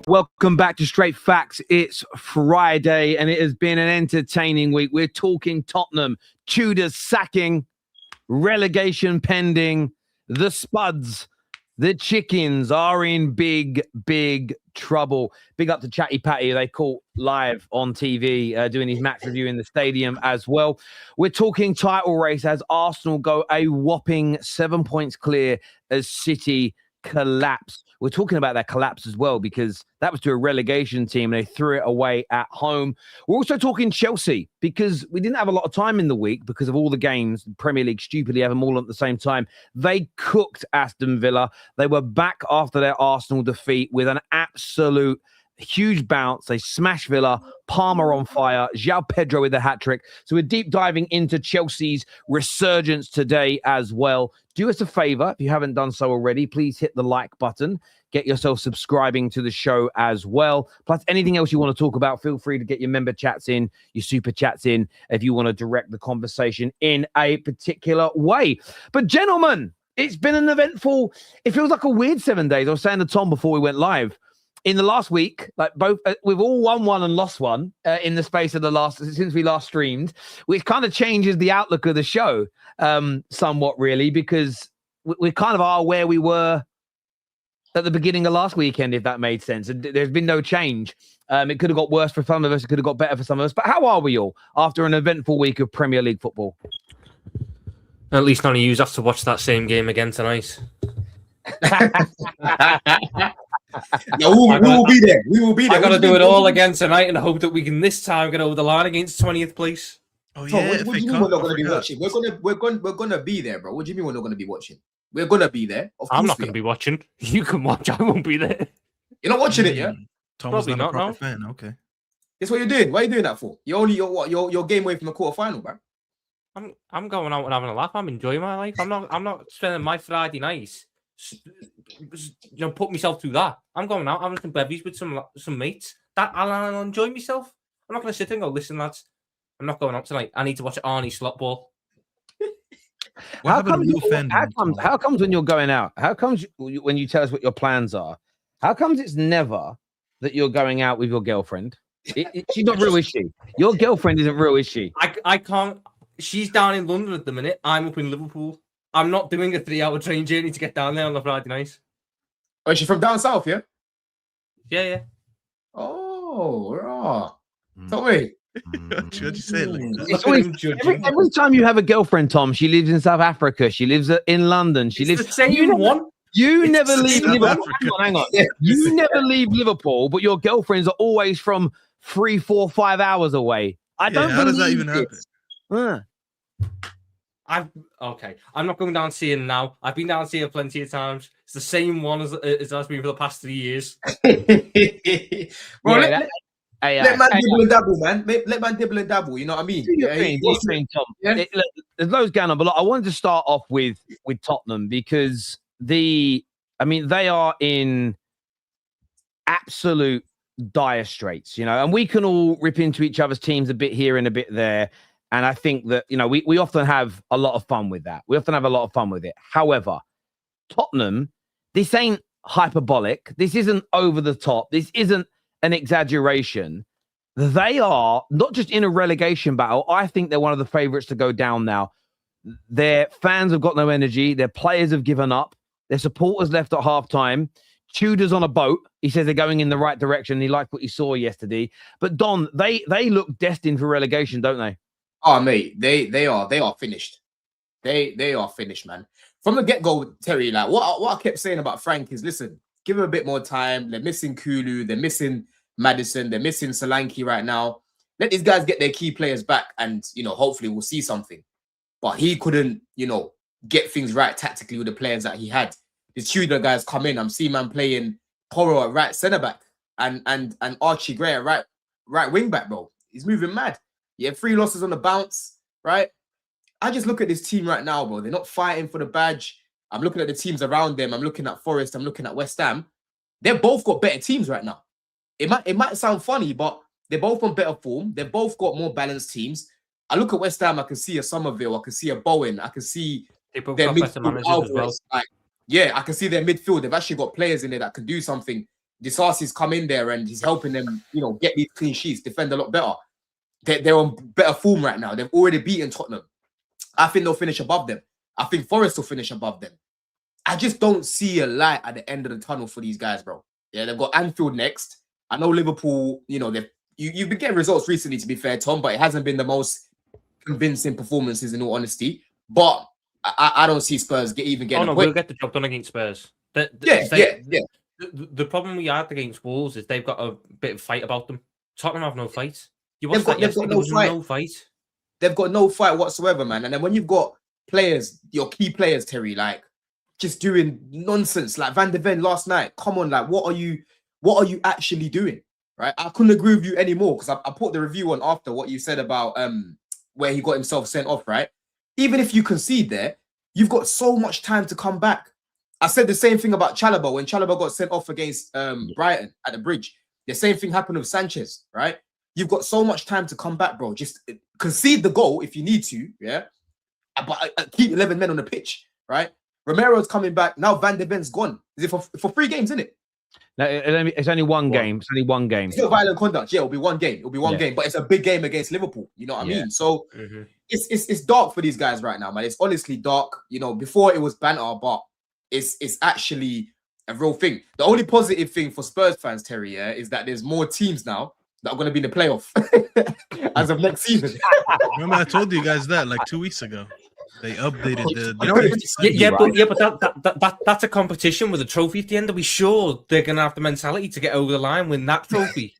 Welcome back to Straight Facts. It's Friday and it has been an entertaining week. We're talking Tottenham, Tudor sacking, relegation pending, the Spuds, the Chickens are in big trouble. Big up to Chatty Patty. They caught live on TV doing his match review in the stadium as well. We're talking title race as Arsenal go a whopping 7 points clear as City collapse. We're talking about that collapse as well because that was to a relegation team and they threw it away at home. We're also talking Chelsea because we didn't have a lot of time in the week because of all the games. The Premier League stupidly have them all at the same time. They cooked Aston Villa. They were back after their Arsenal defeat with an absolute huge bounce. They smashed Villa, Palmer on fire, João Pedro with a hat-trick. So we're deep diving into Chelsea's resurgence today as well. Do us a favor, if you haven't done so already, please hit the like button. Get yourself subscribing to the show as well. Plus, anything else you want to talk about, feel free to get your member chats in, your super chats in, if you want to direct the conversation in a particular way. But gentlemen, it's been an eventful, it feels like a weird 7 days. I was saying to Tom before we went live, in the last week, like both, we've all won one and lost one in the space of the last, since we last streamed, which kind of changes the outlook of the show somewhat, really, because we kind of are where we were at the beginning of last weekend, if that made sense. There's been no change. It could have got worse for some of us. It could have got better for some of us. But how are we all after an eventful week of Premier League football? At least none of you have to watch that same game again tonight. Yeah, we will be there. We will be there. I got to do it all again tonight and hope that we can this time get over the line against 20th place. Oh yeah, what do you mean we're not going to be watching? We're gonna be there, bro. What do you mean we're not going to be watching? We're going to be there. I'm not going to be watching. You can watch. I won't be there. You're not watching it, yeah? Tom's not a proper fan. Okay. That's what you're doing. Why are you doing that for? You're game away from the quarterfinal, bro. I'm going out and having a laugh. I'm enjoying my life. I'm not spending my Friday nights. Put myself through that. I'm going out having some bevies with some mates. That I'll enjoy myself. I'm not going to sit there and go, listen, lads, I'm not going out tonight. I need to watch Arnie slot ball. How comes when you're going out? How comes when you tell us what your plans are? How comes it's never that you're going out with your girlfriend? She's not real, is she? Your girlfriend isn't real, is she? I can't. She's down in London at the minute. I'm up in Liverpool. I'm not doing a 3-hour train journey to get down there on the Friday night. Oh, is she from down south, yeah? Yeah. Oh, raw. Don't wait. What you say? Every time you have a girlfriend, Tom, she lives in South Africa. She lives in London. She lives the same one. You never leave Liverpool. Hang on. You never leave Liverpool, but your girlfriends are always from 3, 4, 5 hours away. I don't. How does that even happen? I'm not going down to see her now. I've been down to see her plenty of times. It's the same one as has been for the past 3 years. Bro, let man dibble and dabble, man. Let man dibble and dabble. You know what I mean? Do your thing, Tom. Yeah? There's loads going on, but I wanted to start off with Tottenham because they are in absolute dire straits, and we can all rip into each other's teams a bit here and a bit there. And I think that, we often have a lot of fun with that. We often have a lot of fun with it. However, Tottenham, this ain't hyperbolic. This isn't over the top. This isn't an exaggeration. They are not just in a relegation battle. I think they're one of the favorites to go down now. Their fans have got no energy. Their players have given up. Their supporters left at halftime. Tudor's on a boat. He says they're going in the right direction. He liked what he saw yesterday. But Don, they look destined for relegation, don't they? Oh, mate, they are finished. They are finished, man. From the get-go, Terry, like what I kept saying about Frank is, listen, give him a bit more time. They're missing Kulu, they're missing Maddison, they're missing Solanke right now. Let these guys get their key players back and, hopefully we'll see something. But he couldn't, get things right tactically with the players that he had. The Tudor guys come in. I'm seeing man playing Porro at right centre-back and Archie Gray at right wing-back, bro. He's moving mad. You have 3 losses on the bounce, right? I just look at this team right now, bro. They're not fighting for the badge. I'm looking at the teams around them. I'm looking at Forest. I'm looking at West Ham. They've both got better teams right now. It might sound funny, but they're both on better form. They've both got more balanced teams. I look at West Ham. I can see a Somerville. I can see a Bowen. I can see their midfield. Well. I can see their midfield. They've actually got players in there that can do something Disasi's come in there and he's helping them, get these clean sheets, defend a lot better. They're on better form right now. They've already beaten Tottenham. I think they'll finish above them. I think Forest will finish above them. I just don't see a light at the end of the tunnel for these guys, bro. Yeah, they've got Anfield next. I know Liverpool, you've been getting results recently, to be fair, Tom, but it hasn't been the most convincing performances in all honesty. But I don't see Spurs getting a point. We'll get the job done against Spurs. The problem we had against Wolves is they've got a bit of fight about them. Tottenham have no fight. They've got no fight. They've got no fight whatsoever, man. And then when you've got players, your key players, Terry, like just doing nonsense, like Van de Ven last night. Come on, like what are you actually doing? Right? I couldn't agree with you anymore because I put the review on after what you said about where he got himself sent off, right? Even if you concede there, you've got so much time to come back. I said the same thing about Chalobah when Chalobah got sent off against Brighton at the Bridge. The same thing happened with Sanchez, right? You've got so much time to come back, bro. Just concede the goal if you need to, yeah? But keep 11 men on the pitch, right? Romero's coming back. Now Van de Ven's gone. Is it for 3 games, isn't it? No, it's only one game. It's only one game. It's not violent conduct. Yeah, it'll be one game. It'll be one game, but it's a big game against Liverpool. You know what I mean? So it's dark for these guys right now, man. It's honestly dark. Before it was banter, but it's actually a real thing. The only positive thing for Spurs fans, Terry, is that there's more teams now that are going to be in the playoff as of next season. Remember, I told you guys that like 2 weeks ago. They updated but that's a competition with a trophy at the end. Are we sure they're going to have the mentality to get over the line, win that trophy?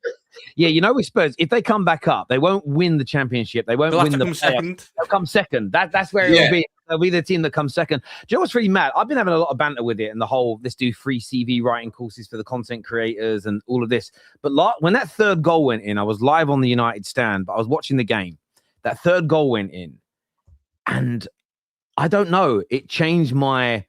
Yeah, with Spurs, if they come back up, they won't win the championship. They won't win the second. They'll come second. That's where it'll be. They'll be the team that comes second. Do you know what's really mad? I've been having a lot of banter with it and the whole, let's do free CV writing courses for the content creators and all of this. But when that third goal went in, I was live on the United stand, but I was watching the game. That third goal went in and I don't know. It changed my...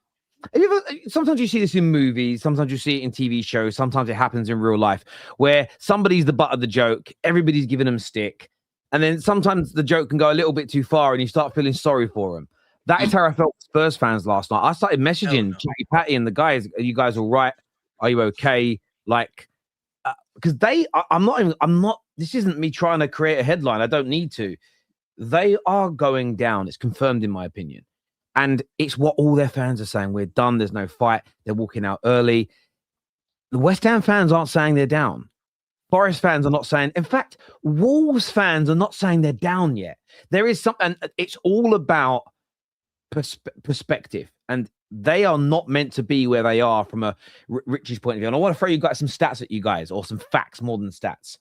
Sometimes you see this in movies. Sometimes you see it in TV shows. Sometimes it happens in real life where somebody's the butt of the joke. Everybody's giving them stick. And then sometimes the joke can go a little bit too far and you start feeling sorry for them. That is how I felt with Spurs fans last night. I started messaging Chatty Patty and the guys. Are you guys all right? Are you okay? Like, because this isn't me trying to create a headline. I don't need to. They are going down. It's confirmed in my opinion. And it's what all their fans are saying. We're done. There's no fight. They're walking out early. The West Ham fans aren't saying they're down. Forest fans are not saying. In fact, Wolves fans are not saying they're down yet. There is something. It's all about perspective. And they are not meant to be where they are from a Richie's point of view. And I want to throw you guys some stats at you guys, or some facts more than stats.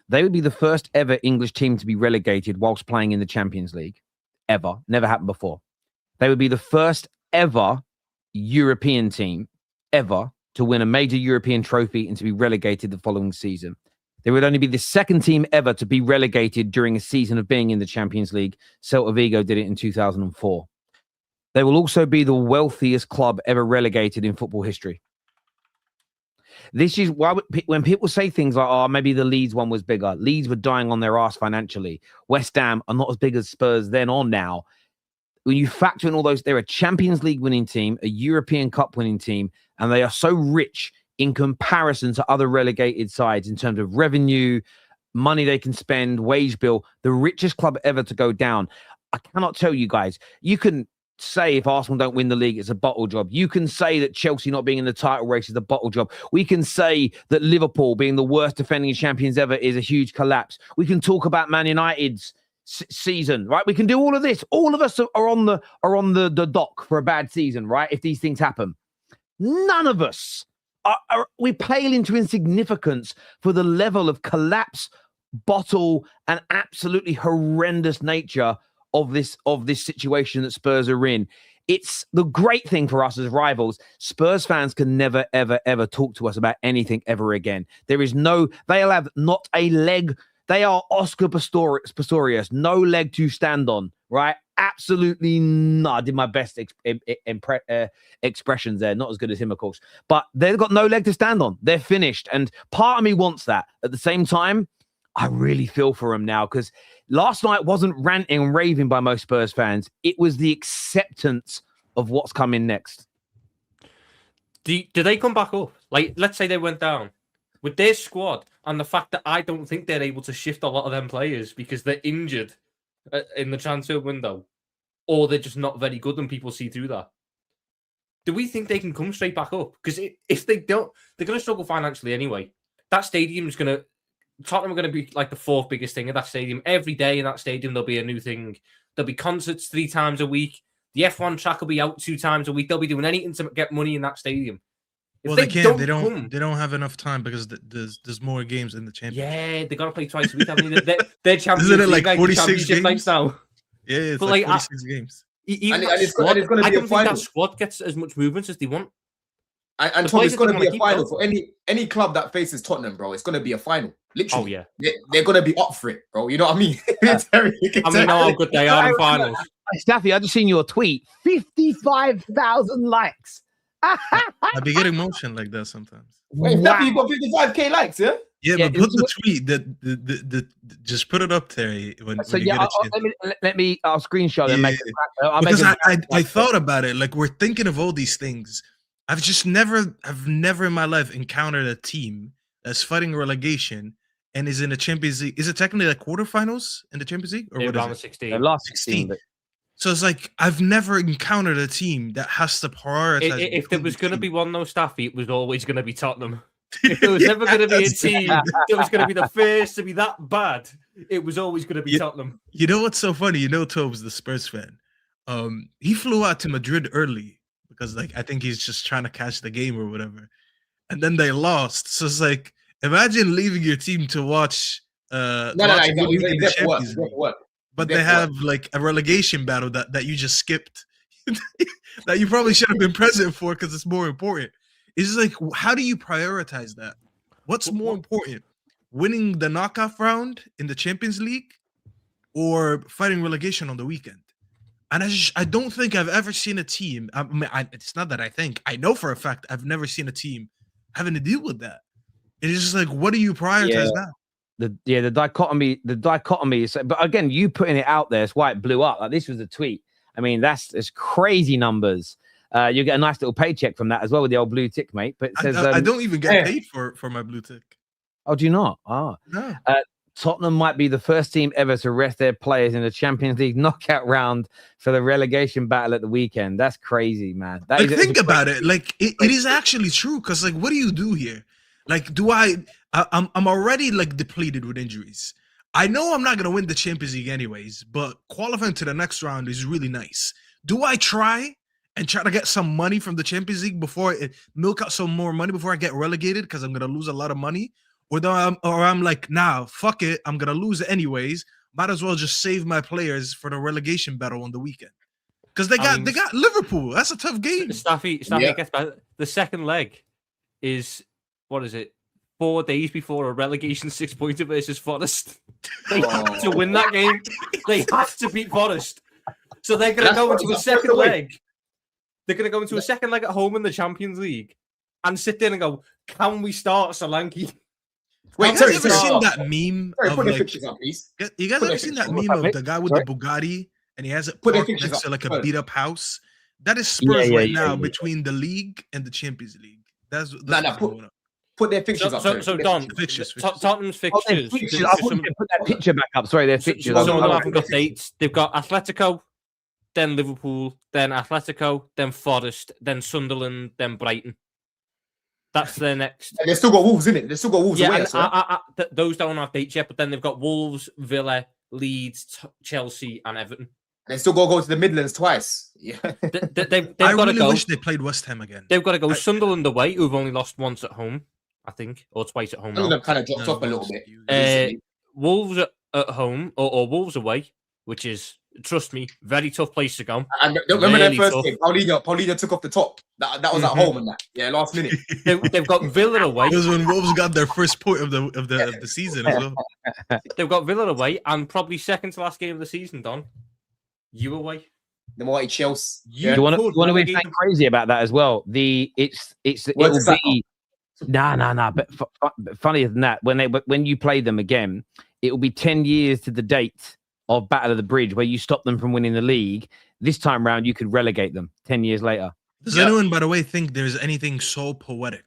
They would be the first ever English team to be relegated whilst playing in the Champions League. Ever. Never happened before. They would be the first ever European team ever to win a major European trophy and to be relegated the following season. They would only be the second team ever to be relegated during a season of being in the Champions League. Celta Vigo did it in 2004. They will also be the wealthiest club ever relegated in football history. This is why when people say things like, oh, maybe the Leeds one was bigger. Leeds were dying on their ass financially. West Ham are not as big as Spurs then or now. When you factor in all those, they're a Champions League winning team, a European Cup winning team, and they are so rich in comparison to other relegated sides in terms of revenue, money they can spend, wage bill, the richest club ever to go down. I cannot tell you guys. You can say if Arsenal don't win the league, it's a bottle job. You can say that Chelsea not being in the title race is a bottle job. We can say that Liverpool being the worst defending champions ever is a huge collapse. We can talk about Man United's season, right? We can do all of this. All of us are on the dock for a bad season, right? If these things happen, none of us we pale into insignificance for the level of collapse, bottle, and absolutely horrendous nature of this situation that Spurs are in. It's the great thing for us as rivals. Spurs fans can never, ever, ever talk to us about anything ever again. They'll have not a leg. They are Oscar Pistorius, no leg to stand on, right? Absolutely no. I did my best expressions there. Not as good as him, of course. But they've got no leg to stand on. They're finished. And part of me wants that. At the same time, I really feel for them now because last night wasn't ranting and raving by most Spurs fans. It was the acceptance of what's coming next. Do they come back up? Like, let's say they went down. with their squad and the fact that I don't think they're able to shift a lot of them players because they're injured in the transfer window, or they're just not very good and people see through that. Do we think they can come straight back up? Because if they don't, they're going to struggle financially anyway. That stadium is going to... Tottenham are going to be like the fourth biggest thing at that stadium. Every day in that stadium, there'll be a new thing. There'll be concerts 3 times a week. The F1 track will be out 2 times a week. They'll be doing anything to get money in that stadium. If Well, they can't. They don't have enough time because there's more games in the championship. Yeah, they got to play twice a week. They're Champions Isn't it League, like 46 games nights now? Yeah, it's like 46 games. And it's going to be a final. I don't think that squad gets as much movement as they want. And Tom, it's going to be a final for any club that faces Tottenham, bro. It's going to be a final. Literally. Oh, yeah. They're going to be up for it, bro. You know what I mean? I know how good they are in finals. Staffy, I just seen your tweet. 55,000 likes. I be getting motion like that sometimes. Wait, Staffy, you got 55k likes, yeah? Yeah, but put the tweet. The just put it up there when you get a chance. I'll screenshot it. Yeah. Because I thought about it. Like, we're thinking of all these things. I've never in my life encountered a team that's fighting relegation and is in the Champions League. Is it technically like quarterfinals in the Champions League? Or what is it? 16. The last 16. So it's like, I've never encountered a team that has to prioritize. If there was going to be one, though, Staffy, it was always going to be Tottenham. If there was never going to be a team that was going to be the first to be that bad, it was always going to be Tottenham. You know what's so funny? You know, Tobes, the Spurs fan, he flew out to Madrid early because, like, I think he's just trying to catch the game or whatever. And then they lost. So it's like, imagine leaving your team to watch. But they have like a relegation battle that you just skipped, that you probably should have been present for because it's more important. It's like, how do you prioritize that? What's more important, winning the knockout round in the Champions League or fighting relegation on the weekend? And I don't think I've ever seen a team. I mean, it's not that I think. I know for a fact I've never seen a team having to deal with that. It's just like, what do you prioritize now? The dichotomy is, but again, you putting it out there, it's why it blew up. Like, this was a tweet. I mean, it's crazy numbers. You get a nice little paycheck from that as well with the old blue tick, mate. But it says I don't even get paid for my blue tick. Oh, do you not? Oh, no. Tottenham might be the first team ever to rest their players in the Champions League knockout round for the relegation battle at the weekend. That's crazy, man. Think about it. Like, it is actually true. Because, like, what do you do here? Like, I'm already, like, depleted with injuries. I know I'm not going to win the Champions League anyways, but qualifying to the next round is really nice. Do I try and try to get some money from the Champions League before milk out some more money before I get relegated because I'm going to lose a lot of money? Or I'm like, nah, fuck it. I'm going to lose it anyways. Might as well just save my players for the relegation battle on the weekend. Because they got Liverpool. That's a tough game. Staffy gets better. The second leg is, what is it? 4 days before a relegation 6-pointer versus Forest. They have to win that game. They have to beat Forest. So they're going to go into a second leg. They're going to go into a second leg at home in the Champions League and sit there and go, can we start Solanke? Wait, have you ever seen that meme? Please. You guys ever seen that meme of the guy with the Bugatti and he has it parked next to like a beat up house? That is Spurs now between the league and the Champions League. That's put their pictures up. So Don, Tottenham's fixtures. I want to put that picture back up. Sorry, their fixtures. Some of them haven't got dates. They've got Atletico, then Liverpool, then Atletico, then Forest, then Sunderland, then Brighton. That's their next. And they've still got Wolves, in it. They've still got Wolves away. Those don't have dates yet, but then they've got Wolves, Villa, Leeds, Chelsea, and Everton. They still got to go to the Midlands twice. Yeah, I really wish they played West Ham again. They've got to go Sunderland away, who've only lost once at home, I think, or twice at home. Sunderland kind of dropped off a little bit. Wolves at home or Wolves away, which is, trust me, very tough place to go. And remember their first game, Paulinho took off the top. That was at home and that. Yeah, last minute. They've got Villa away. It was when Wolves got their first point of the season as well. They've got Villa away and probably second to last game of the season, Don. You away. The mighty Chelsea. You want to be crazy about that as well. But funnier than that, when you play them again, it will be 10 years to the date of Battle of the Bridge, where you stop them from winning the league. This time round, you could relegate them 10 years later. Does anyone, by the way, think there's anything so poetic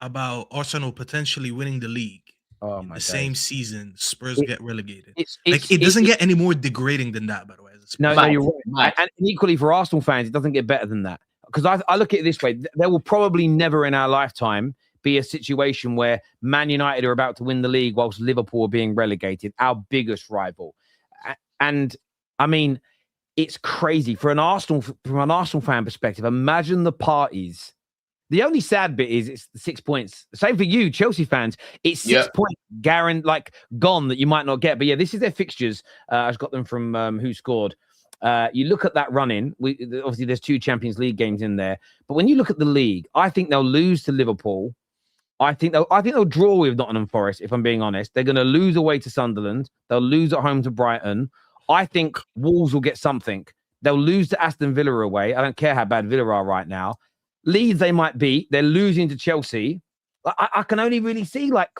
about Arsenal potentially winning the league Oh in my the days. same season Spurs It- get relegated. It's Like, it doesn't get any more degrading than that, by the way. As a no, Spurs no, fan. you're right. And equally for Arsenal fans, it doesn't get better than that. Because I look at it this way: there will probably never in our lifetime be a situation where Man United are about to win the league whilst Liverpool are being relegated, our biggest rival. And I mean, it's crazy from an Arsenal fan perspective. Imagine the parties. The only sad bit is it's 6 points. Same for you, Chelsea fans. It's 6 points guaranteed, like gone that you might not get. But yeah, this is their fixtures. I've got them from Who Scored. You look at that run-in. Obviously, there's 2 Champions League games in there. But when you look at the league, I think they'll lose to Liverpool. I think they'll draw with Nottingham Forest. If I'm being honest, they're going to lose away to Sunderland. They'll lose at home to Brighton. I think Wolves will get something. They'll lose to Aston Villa away. I don't care how bad Villa are right now. Leeds they might beat. They're losing to Chelsea. I can only really see like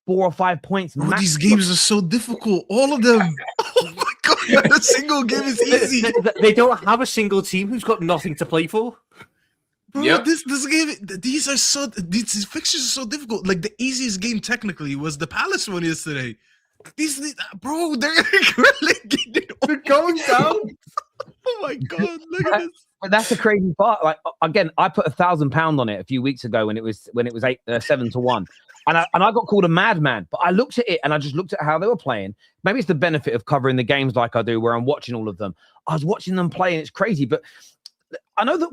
4 or 5 points. Bro, these games are so difficult. All of them. Oh my god, a single game is easy. They don't have a single team who's got nothing to play for. Bro, this game, these fixtures are so difficult. Like, the easiest game technically was the Palace one yesterday. Bro, they're relegated. They're going down. Oh my god, look at this. But that's the crazy part. Like, again, I put £1,000 on it a few weeks ago when it was 7-1, and I got called a madman. But I looked at it and I just looked at how they were playing. Maybe it's the benefit of covering the games like I do, where I'm watching all of them. I was watching them play, and it's crazy. But I know that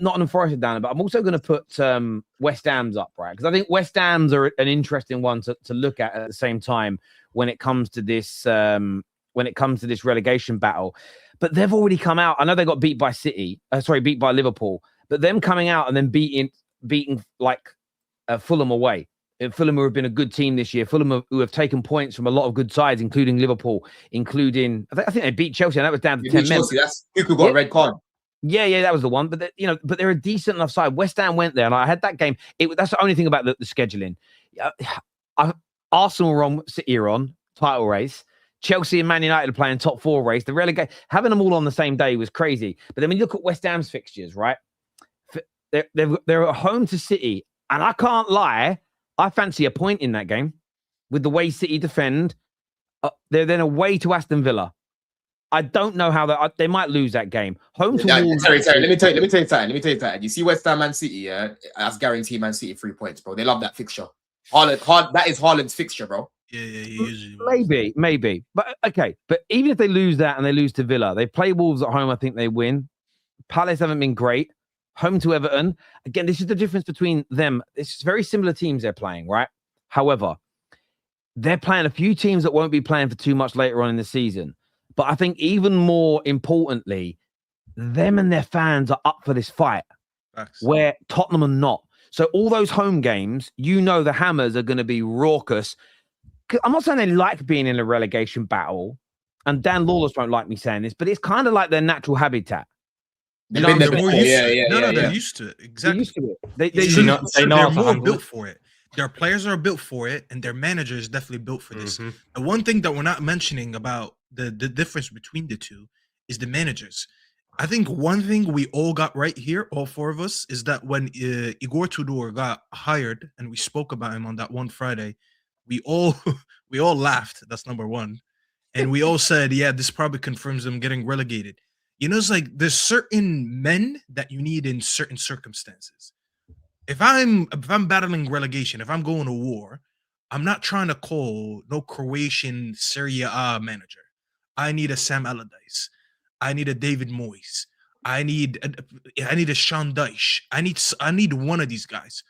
Nottingham Forest are down, but I'm also going to put West Ham's up, right? Because I think West Ham's are an interesting one to look at the same time when it comes to this relegation battle. But they've already come out. I know they got beat by beat by Liverpool. But them coming out and then beating like Fulham away. Fulham who have been a good team this year. Fulham who have taken points from a lot of good sides, including Liverpool, I think they beat Chelsea, and that was down to 10 men. That's who got a red card. Yeah, that was the one. But but they're a decent enough side. West Ham went there, and I had that game. That's the only thing about the scheduling. Arsenal are on, City are on title race. Chelsea and Man United are playing top 4 race. The relegation, having them all on the same day was crazy. But then when you look at West Ham's fixtures, right? They're at home to City, and I can't lie, I fancy a point in that game with the way City defend. They're then away to Aston Villa. I don't know how they might lose that game. Home to Wolves. Terry, let me tell you something. You see West Ham, Man City, that's guaranteed Man City 3 points, bro. They love that fixture. That is Haaland's fixture, bro. Yeah, usually. Maybe. But okay. But even if they lose that and they lose to Villa, they play Wolves at home. I think they win. Palace haven't been great. Home to Everton. Again, this is the difference between them. It's very similar teams they're playing, right? However, they're playing a few teams that won't be playing for too much later on in the season. But I think even more importantly, them and their fans are up for this fight. Facts. Where Tottenham are not. So all those home games, the Hammers are going to be raucous. I'm not saying they like being in a relegation battle, and Dan Lawless won't like me saying this, but it's kind of like their natural habitat. They're used to it. Exactly. They're used to it. They're more built for it. Their players are built for it, and their manager is definitely built for this. The one thing that we're not mentioning about the difference between the two is the managers. I think one thing we all got right here, all 4 of us, is that when Igor Tudor got hired, and we spoke about him on that one Friday, we all laughed. That's number one. And we all said, yeah, this probably confirms them getting relegated. It's like there's certain men that you need in certain circumstances. If I'm battling relegation, if I'm going to war, I'm not trying to call no Croatian Serie A manager. I need a Sam Allardyce. I need a David Moyes. I need a Sean Dyche. I need one of these guys.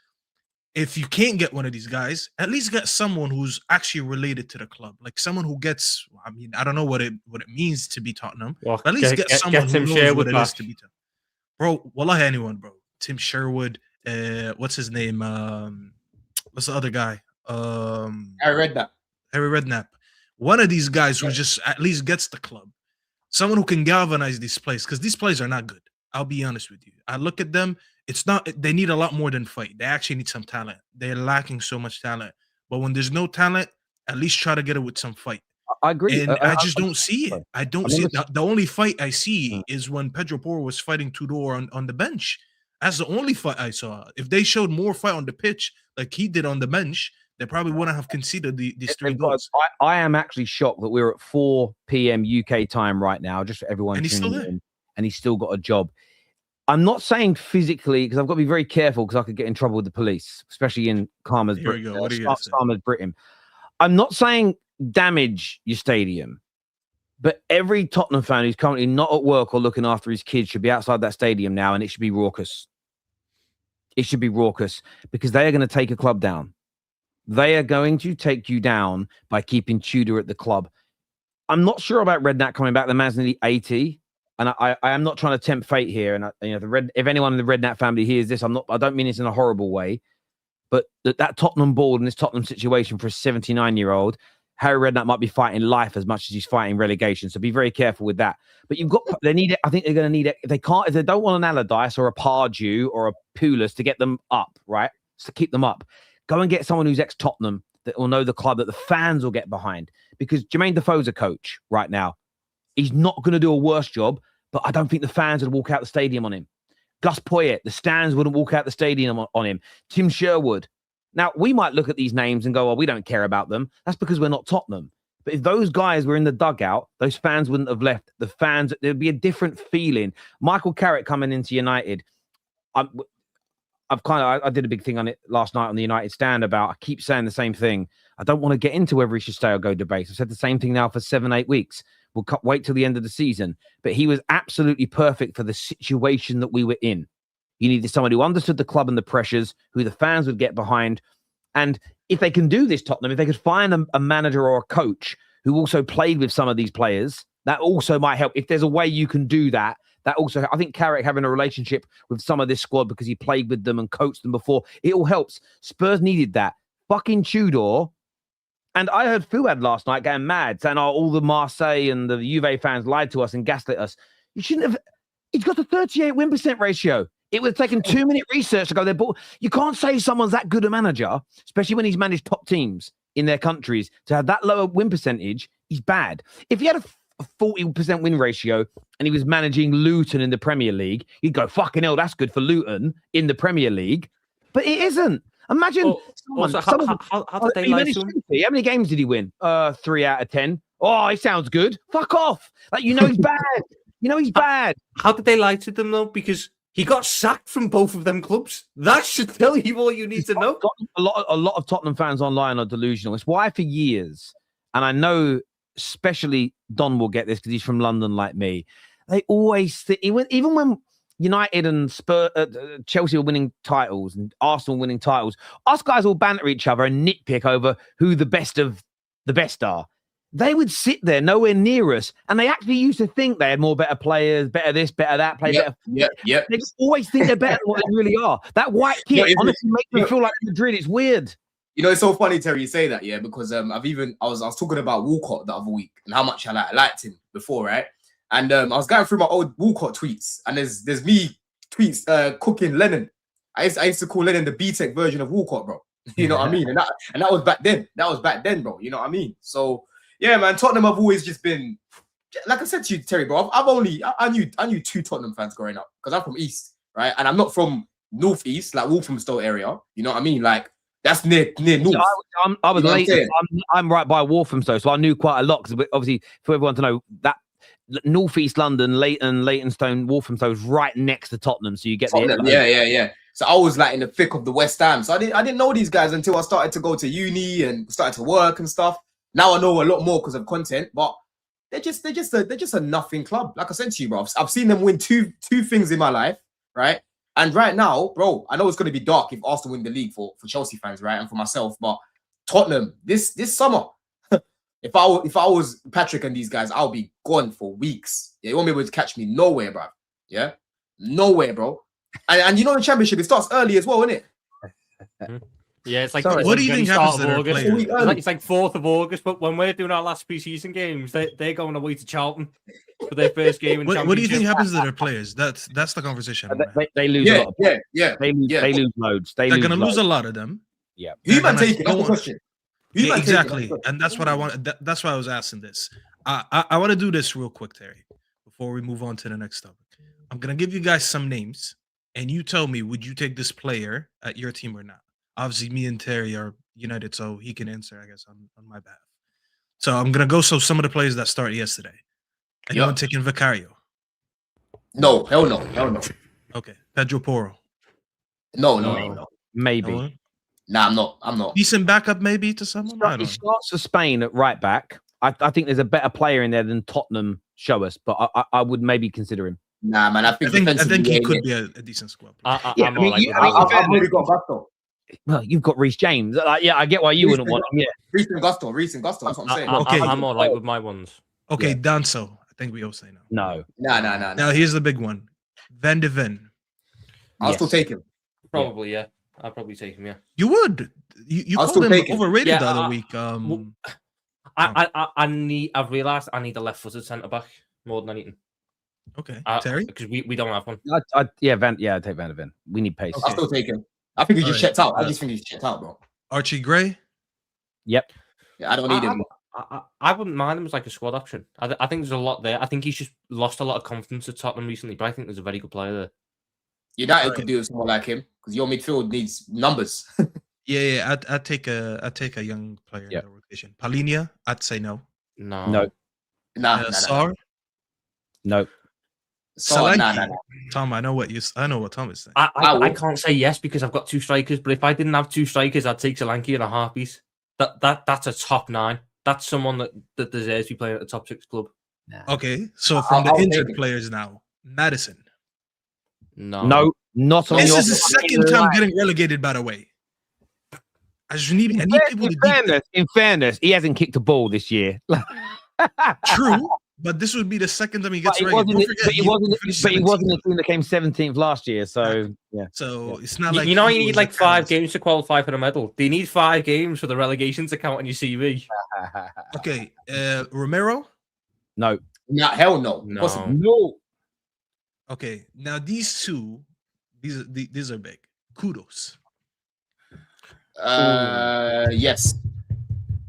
If you can't get one of these guys, at least get someone who's actually related to the club, like someone who gets. I mean, I don't know what it means to be Tottenham. Well, at least get someone who knows Sherwood what it is to be Tottenham. Bro, wallahi, anyone, bro. Tim Sherwood. What's his name? What's the other guy? Harry Redknapp. One of these guys who just at least gets the club. Someone who can galvanize these plays, because these plays are not good. I'll be honest with you. I look at them. It's not. They need a lot more than fight. They actually need some talent. They're lacking so much talent. But when there's no talent, at least try to get it with some fight. I agree. And I just don't see it. I don't see it. The only fight I see is when Pedro Porro was fighting Tudor on the bench. That's the only fight I saw. If they showed more fight on the pitch like he did on the bench, they probably wouldn't have conceded these 3 goals. I am actually shocked that we're at 4 p.m. UK time right now, just for everyone And he's still tuning there. in, and he's still got a job. I'm not saying physically, because I've got to be very careful because I could get in trouble with the police, especially in Karma's Here we go. What are you gonna say? Britain. I'm not saying damage your stadium, but every Tottenham fan who's currently not at work or looking after his kids should be outside that stadium now, and it should be raucous. It should be raucous because they are going to take a club down. They are going to take you down by keeping Tudor at the club. I'm not sure about Redknapp coming back. The man's nearly 80. And I am not trying to tempt fate here. And if anyone in the Redknapp family hears this, I don't mean this in a horrible way, but that Tottenham board and this Tottenham situation for a 79-year-old, Harry Redknapp might be fighting life as much as he's fighting relegation. So be very careful with that. But they need it. I think they're going to need it. If they don't want an Allardyce or a Pardew or a Pulis to get them up, right? To keep them up, go and get someone who's ex-Tottenham that will know the club, that the fans will get behind. Because Jermaine Defoe's a coach right now. He's not going to do a worse job, but I don't think the fans would walk out the stadium on him. Gus Poyet, the stands wouldn't walk out the stadium on him. Tim Sherwood. Now, we might look at these names and go, well, we don't care about them. That's because we're not Tottenham. But if those guys were in the dugout, those fans wouldn't have left. The fans, there'd be a different feeling. Michael Carrick coming into United. I did a big thing on it last night on the United stand about, I keep saying the same thing. I don't want to get into whether he should stay or go debate. I've said the same thing now for 7-8 weeks. We'll wait till the end of the season. But he was absolutely perfect for the situation that we were in. You needed someone who understood the club and the pressures, who the fans would get behind. And if they can do this, Tottenham, if they could find a manager or a coach who also played with some of these players, that also might help. If there's a way you can do that, that also, I think Carrick having a relationship with some of this squad because he played with them and coached them before, it all helps. Spurs needed that. Fucking Tudor. And I heard Fuad last night getting mad, saying, oh, all the Marseille and the Juve fans lied to us and gaslit us. You shouldn't have. He's got a 38 win percent ratio. It would have taken 2-minute research to go there. But you can't say someone's that good a manager, especially when he's managed top teams in their countries, to have that lower win percentage. He's bad. If he had a 40% win ratio and he was managing Luton in the Premier League, you'd go, fucking hell, that's good for Luton in the Premier League. But it isn't. Imagine how did they lie to him? How many games did he win? 3 out of 10. Oh, he sounds good. Fuck off. Like, he's bad. He's bad. How did they lie to them, though? Because he got sacked from both of them clubs. That should tell you all you need to know. A lot of Tottenham fans online are delusional. It's why for years, and I know especially Don will get this because he's from London like me, they always think, even when United and Chelsea were winning titles and Arsenal winning titles, us guys all banter each other and nitpick over who the best of the best are. They would sit there nowhere near us, and they actually used to think they had more better players, better this, better that, better. Yep. They just always think they're better than what they really are. That white kit honestly makes me feel like Madrid. It's weird. It's so funny, Terry, you say that, because I was talking about Walcott the other week and how much I liked him before, right? And I was going through my old Walcott tweets, and there's me tweets cooking Lennon. I used to call Lennon the B-Tech version of Walcott, bro. You know what I mean? And that was back then. That was back then, bro. You know what I mean? So yeah, man, Tottenham have always just been, like I said to you, Terry, bro. I knew 2 Tottenham fans growing up because I'm from East, right? And I'm not from Northeast, like Walthamstow area. You know what I mean? Like that's near North. I was late. I'm right by Walthamstow, so I knew quite a lot. Because obviously, for everyone to know that Northeast London, Leytonstone, Walthamstow is right next to Tottenham, so you get Tottenham, yeah. So I was like in the thick of the West Ham. So I didn't know these guys until I started to go to uni and started to work and stuff. Now I know a lot more because of content, but they're just a nothing club. Like I said to you, bro, I've seen them win two things in my life, right? And right now, bro, I know it's going to be dark if Arsenal win the league for Chelsea fans, right, and for myself. But Tottenham this summer, if I was Patrick and these guys, I'll be gone for weeks. Yeah, you won't be able to catch me nowhere, bro. Yeah, nowhere, bro. And the championship, it starts early as well, isn't it? Yeah, it's like what do you think happens to their players? It's like 4th of August, but when we're doing our last pre-season games, they're going away to Charlton for their first game in Championship. What do you think happens to their players? That's the conversation. They lose a lot. They lose loads. They're going to lose a lot of them. Yeah. Who man taking? That's the question. Exactly, and that's what I want. That's why I was asking this. I want to do this real quick, Terry, before we move on to the next topic. I'm going to give you guys some names. and you tell me, would you take this player at your team or not? Obviously, me and Terry are united, so he can answer, I guess, on my behalf. So I'm gonna go. So some of the players that started yesterday. Anyone taking Vicario? No, hell no, hell no. Okay, Pedro Porro. No. Maybe. No one? Nah, I'm not. Decent backup, maybe to someone. I He don't know. starts for Spain at right back. I think there's a better player in there than Tottenham show us, but I would maybe consider him. Nah, man. I think he could be a decent squad player. Yeah, I'm I mean, all right you- with I mean, that. I've already got Gusto. Well, you've got Reece James. Yeah, I get why you wouldn't want him. Yeah. Reece and Gusto. That's what I'm saying. Okay. I'm all right with my ones. Okay, Yeah. Danso. I think we all say no. No. Nah. Now here's the big one. Van de Ven. I'll still take him. Probably, yeah. I'll probably take him, yeah. You would. You I'll called still him take him. overrated Yeah, the other week. I've realised centre back more than anything. Okay, Uh, Terry. Because we don't have one. I'd take Van de Ven. We need pace. I'll still take him. I think he's just Alright. checked out. I just think he's checked out, bro. Archie Gray. Yep. Yeah, I don't need him. I wouldn't mind him as like a squad option. I think there's a lot there. I think he's just lost a lot of confidence at Tottenham recently, but I think there's a very good player there. United could do with someone like him because your midfield needs numbers. Yeah. I'd take a young player in the rotation. Paulinho. I'd say no. No. Nah. Sar. No. Nah. Tom, I know what Tom is saying. I can't say yes because I've got two strikers, but if I didn't have two strikers, I'd take Solanke in a heartbeat. That's a top 9. That's someone that deserves to be playing at the top 6 club. Okay, so from the I'll injured take it. players now, Madison. No. No. Not on This your is the second time getting relegated, by the way. I need people to in fairness, he hasn't kicked a ball this year. True, but this would be the second time he gets But relegated. he wasn't the team that came 17th last year. So yeah. So it's not like You know, he you need was like the 5 talent. games to qualify for the medal. Do you need 5 games for the relegation to count on your CV? Okay, Romero. No. Nah, hell no. No. Possible. No. Okay, now these two, these are big. Kudos. Yes.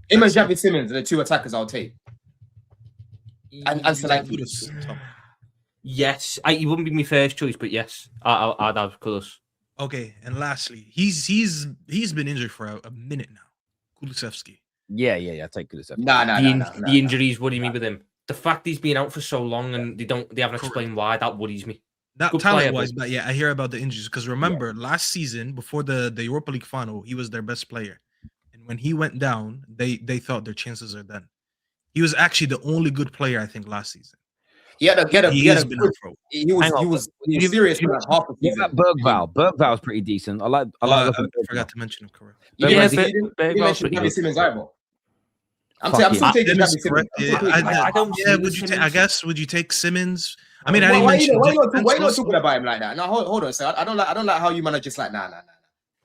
Him and Javi Simmons are the 2 attackers I'll take. And Solanke. Kudos. Tom. Yes. He wouldn't be my first choice, but yes. I'd have Kudos. Okay, and lastly, he's been injured for a minute now. Kulusevski. Yeah. I take Kulusevski. Nah. The injuries worry me with him. The fact he's been out for so long and they haven't explained why, that worries me. Not Good player, talent-wise, but yeah, I hear about the injuries because remember last season before the Europa League final, he was their best player, and when he went down, they thought their chances are done. He was actually the only good player I think last season. He was serious for like half a What season. about Bergvall? Bergvall's pretty decent. I like. I looking at forgot Bergvall. to mention him correct. You Yeah, didn't mention Bergvall's Javi pretty good. Simmons either. I'm Fuck still taking Dennis Javi Simmons. correct. I don't see Would you Simmons. I guess would you take Simmons? I mean, Why you not defense talking about him like that? No, hold on, sir. I don't like how you man are just like nah.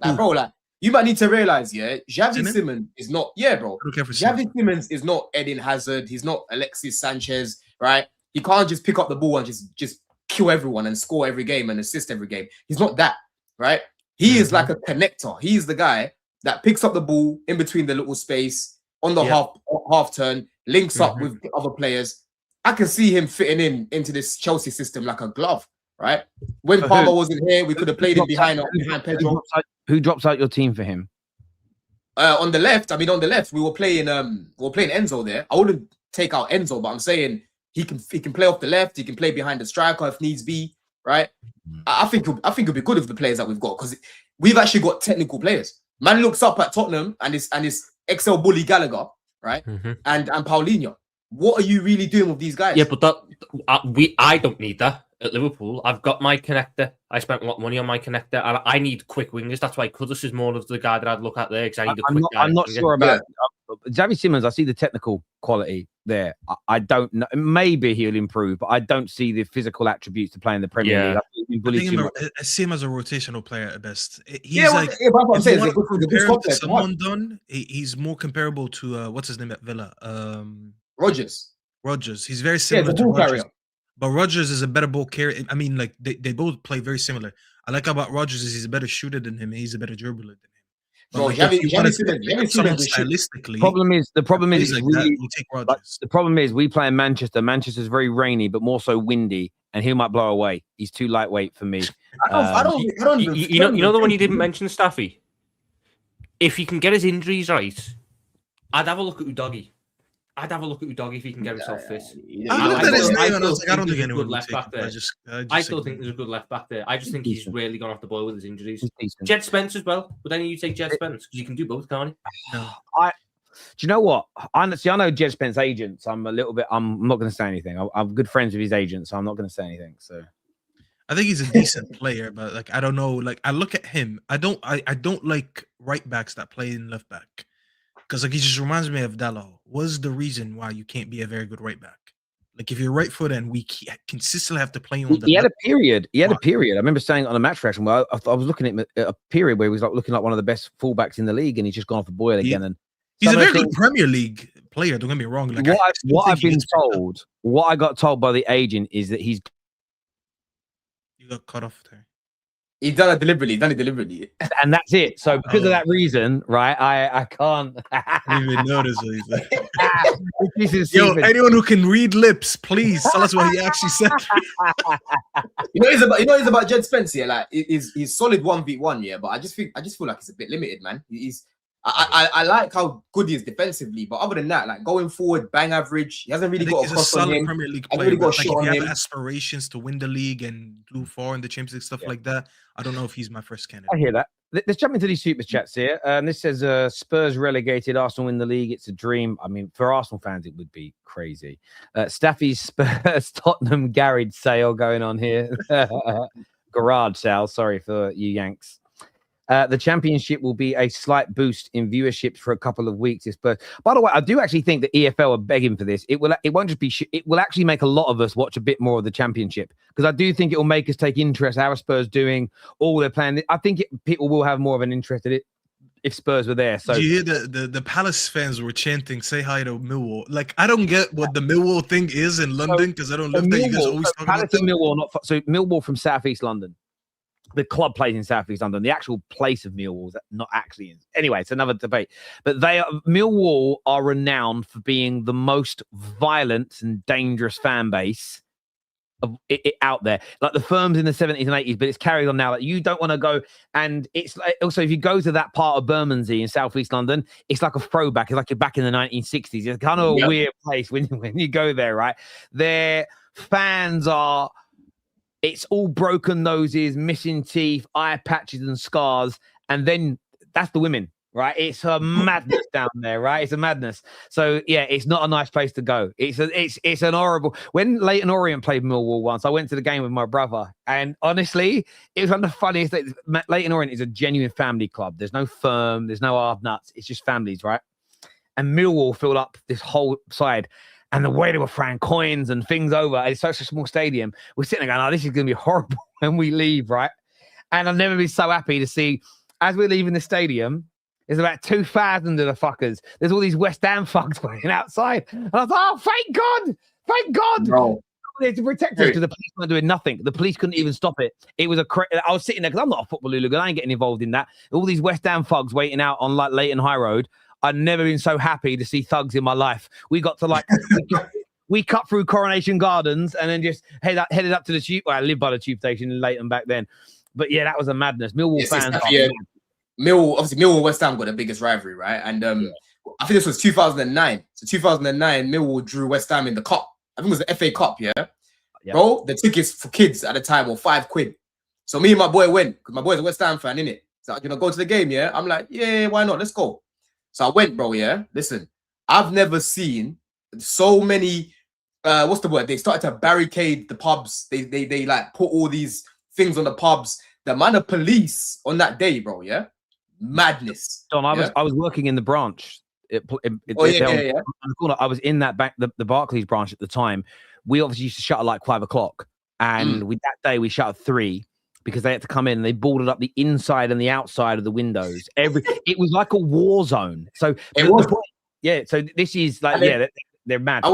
Like, bro, like you might need to realize, Javi Simmons is not, bro. I don't care for Simmons. Javi Simmons is not Eden Hazard. He's not Alexis Sanchez, right? He can't just pick up the ball and just kill everyone and score every game and assist every game. He's not that, right? He is like a connector. He is the guy that picks up the ball in between the little space on the half turn, links up with the other players. I can see him fitting into this Chelsea system like a glove, right? When Palmer wasn't here, we could have played him behind Pedro. Who drops out your team for him? On the left, we were playing Enzo there. I wouldn't take out Enzo, but I'm saying he can play off the left. He can play behind the striker if needs be, right? I think it'll be good with the players that we've got because we've actually got technical players. Man looks up at Tottenham and his XL bully Gallagher, right? And Paulinho. What are you really doing with these guys? Yeah, but I don't need that at Liverpool. I've got my connector. I spent a lot of money on my connector, and I need quick wingers. That's why Kudus is more of the guy that I'd look at there because I need a quick guy. I'm not sure about Xavi Simmons. I see the technical quality there. I don't know. Maybe he'll improve, but I don't see the physical attributes to play in the Premier League. I see him as a rotational player at best. He's he's more comparable to what's his name at Villa? Rodgers. He's very similar to Rodgers. Rodgers. But Rodgers is a better ball carrier. I mean, like they both play very similar. I like about Rodgers is he's a better shooter than him. He's a better dribbler than him. Bro, stylistically, the problem is we take Rodgers. the problem is we play in Manchester. Manchester's very rainy, but more so windy, and he might blow away. He's too lightweight for me. I don't even You know the one you didn't mention, Staffy? If he can get his injuries right, I'd have a look at Udogie. If he can get himself fit. I looked at his name and I was like, I don't think there's a anyone good would left take back him. there. I still think there's a good left back there. I just think he's really gone off the boil with his injuries. Jed Spence as well. Would any of you take Jed Spence? Because you can do both, can't you? No. Do you know what? I know Jed Spence's agent. So I'm not going to say anything. I'm good friends with his agent, so I'm not going to say anything. So I think he's a decent player, but like I don't know. Like I look at him, I don't like right backs that play in left back because like he just reminds me of Dalot. What's the reason why you can't be a very good right back? Like if you're right foot and we consistently have to play on the. He had a period. I remember saying on a match reaction where I was looking at a period where he was like looking like one of the best fullbacks in the league, and he's just gone off the boil again. And he's a very good Premier League player. Don't get me wrong. Like what I've been told, what I got told by the agent is that he's. You got cut off there. He done it deliberately. And that's it. So because of that reason, right, I can't even notice what he said. Yo, anyone who can read lips, please tell us what he actually said. It's about Jed Spence, yeah. Like he's solid 1v1, yeah, but I just feel like he's a bit limited, man. I like how good he is defensively, but other than that, like going forward, bang average. He hasn't really got a cross on him. Premier League player. Really got like if you have aspirations to win the league and do far in the Champions League stuff like that, I don't know if he's my first candidate. I hear that. Let's jump into these super chats here. This says Spurs relegated, Arsenal win the league. It's a dream. I mean, for Arsenal fans, it would be crazy. Staffy's Spurs Tottenham garage sale going on here. Garage sale. Sorry for you Yanks. The championship will be a slight boost in viewership for a couple of weeks. But by the way, I do actually think the EFL are begging for this. It won't just be. It will actually make a lot of us watch a bit more of the championship because I do think it will make us take interest. How are Spurs doing? All their plan. I think people will have more of an interest in it if Spurs were there. So do you hear the Palace fans were chanting, "Say hi to Millwall." Like I don't get what the Millwall thing is in London because I don't live there. You guys always talk about that. Millwall, so Millwall from Southeast London. The club plays in Southeast London. The actual place of Millwall is not actually in. Anyway, it's another debate. But Millwall are renowned for being the most violent and dangerous fan base of it out there. Like the firms in the 70s and 80s, but it's carried on now. Like you don't want to go. And it's like, also, if you go to that part of Bermondsey in Southeast London, it's like a throwback. It's like you're back in the 1960s. It's kind of a weird place when you go there, right? Their fans are... It's all broken noses, missing teeth, eye patches and scars. And then that's the women, right? It's a madness down there, right? It's a madness. So, yeah, it's not a nice place to go. It's an horrible... When Leyton Orient played Millwall once, I went to the game with my brother. And honestly, it was one of the funniest things. Leyton Orient is a genuine family club. There's no firm. There's no hard nuts. It's just families, right? And Millwall filled up this whole side. And the way they were throwing coins and things over, it's such a small stadium. We're sitting there going, oh, this is going to be horrible when we leave, right? And I've never been so happy to see, as we're leaving the stadium, there's about 2,000 of the fuckers. There's all these West Ham fucks waiting outside. And I was like, oh, thank God. Thank God. Bro. To protect us because the police weren't doing nothing. The police couldn't even stop it. It was I was sitting there because I'm not a football hooligan. I ain't getting involved in that. All these West Ham thugs waiting out on like Leighton High Road. I've never been so happy to see thugs in my life. We got to like, we cut through Coronation Gardens and then just headed up to the tube. Well, I lived by the tube station in Leighton back then. But yeah, that was a madness. Millwall fans. Millwall West Ham got the biggest rivalry, right? And I think this was 2009. So 2009, Millwall drew West Ham in the cup. I think it was the FA Cup, yeah? Bro, the tickets for kids at the time were £5. So me and my boy went, because my boy's a West Ham fan, innit? So, go to the game, yeah? I'm like, yeah, why not? Let's go. So I went, bro, yeah? Listen, I've never seen so many, what's the word? They started to barricade the pubs. They like put all these things on the pubs. The amount of police on that day, bro, yeah? Madness. Don, I was working in the branch. I was in that back, the Barclays branch at the time. We obviously used to shut at like 5 o'clock. And that day we shut at 3. Because they had to come in and they boarded up the inside and the outside of the windows. It was like a war zone. So so this is like, they're mad. I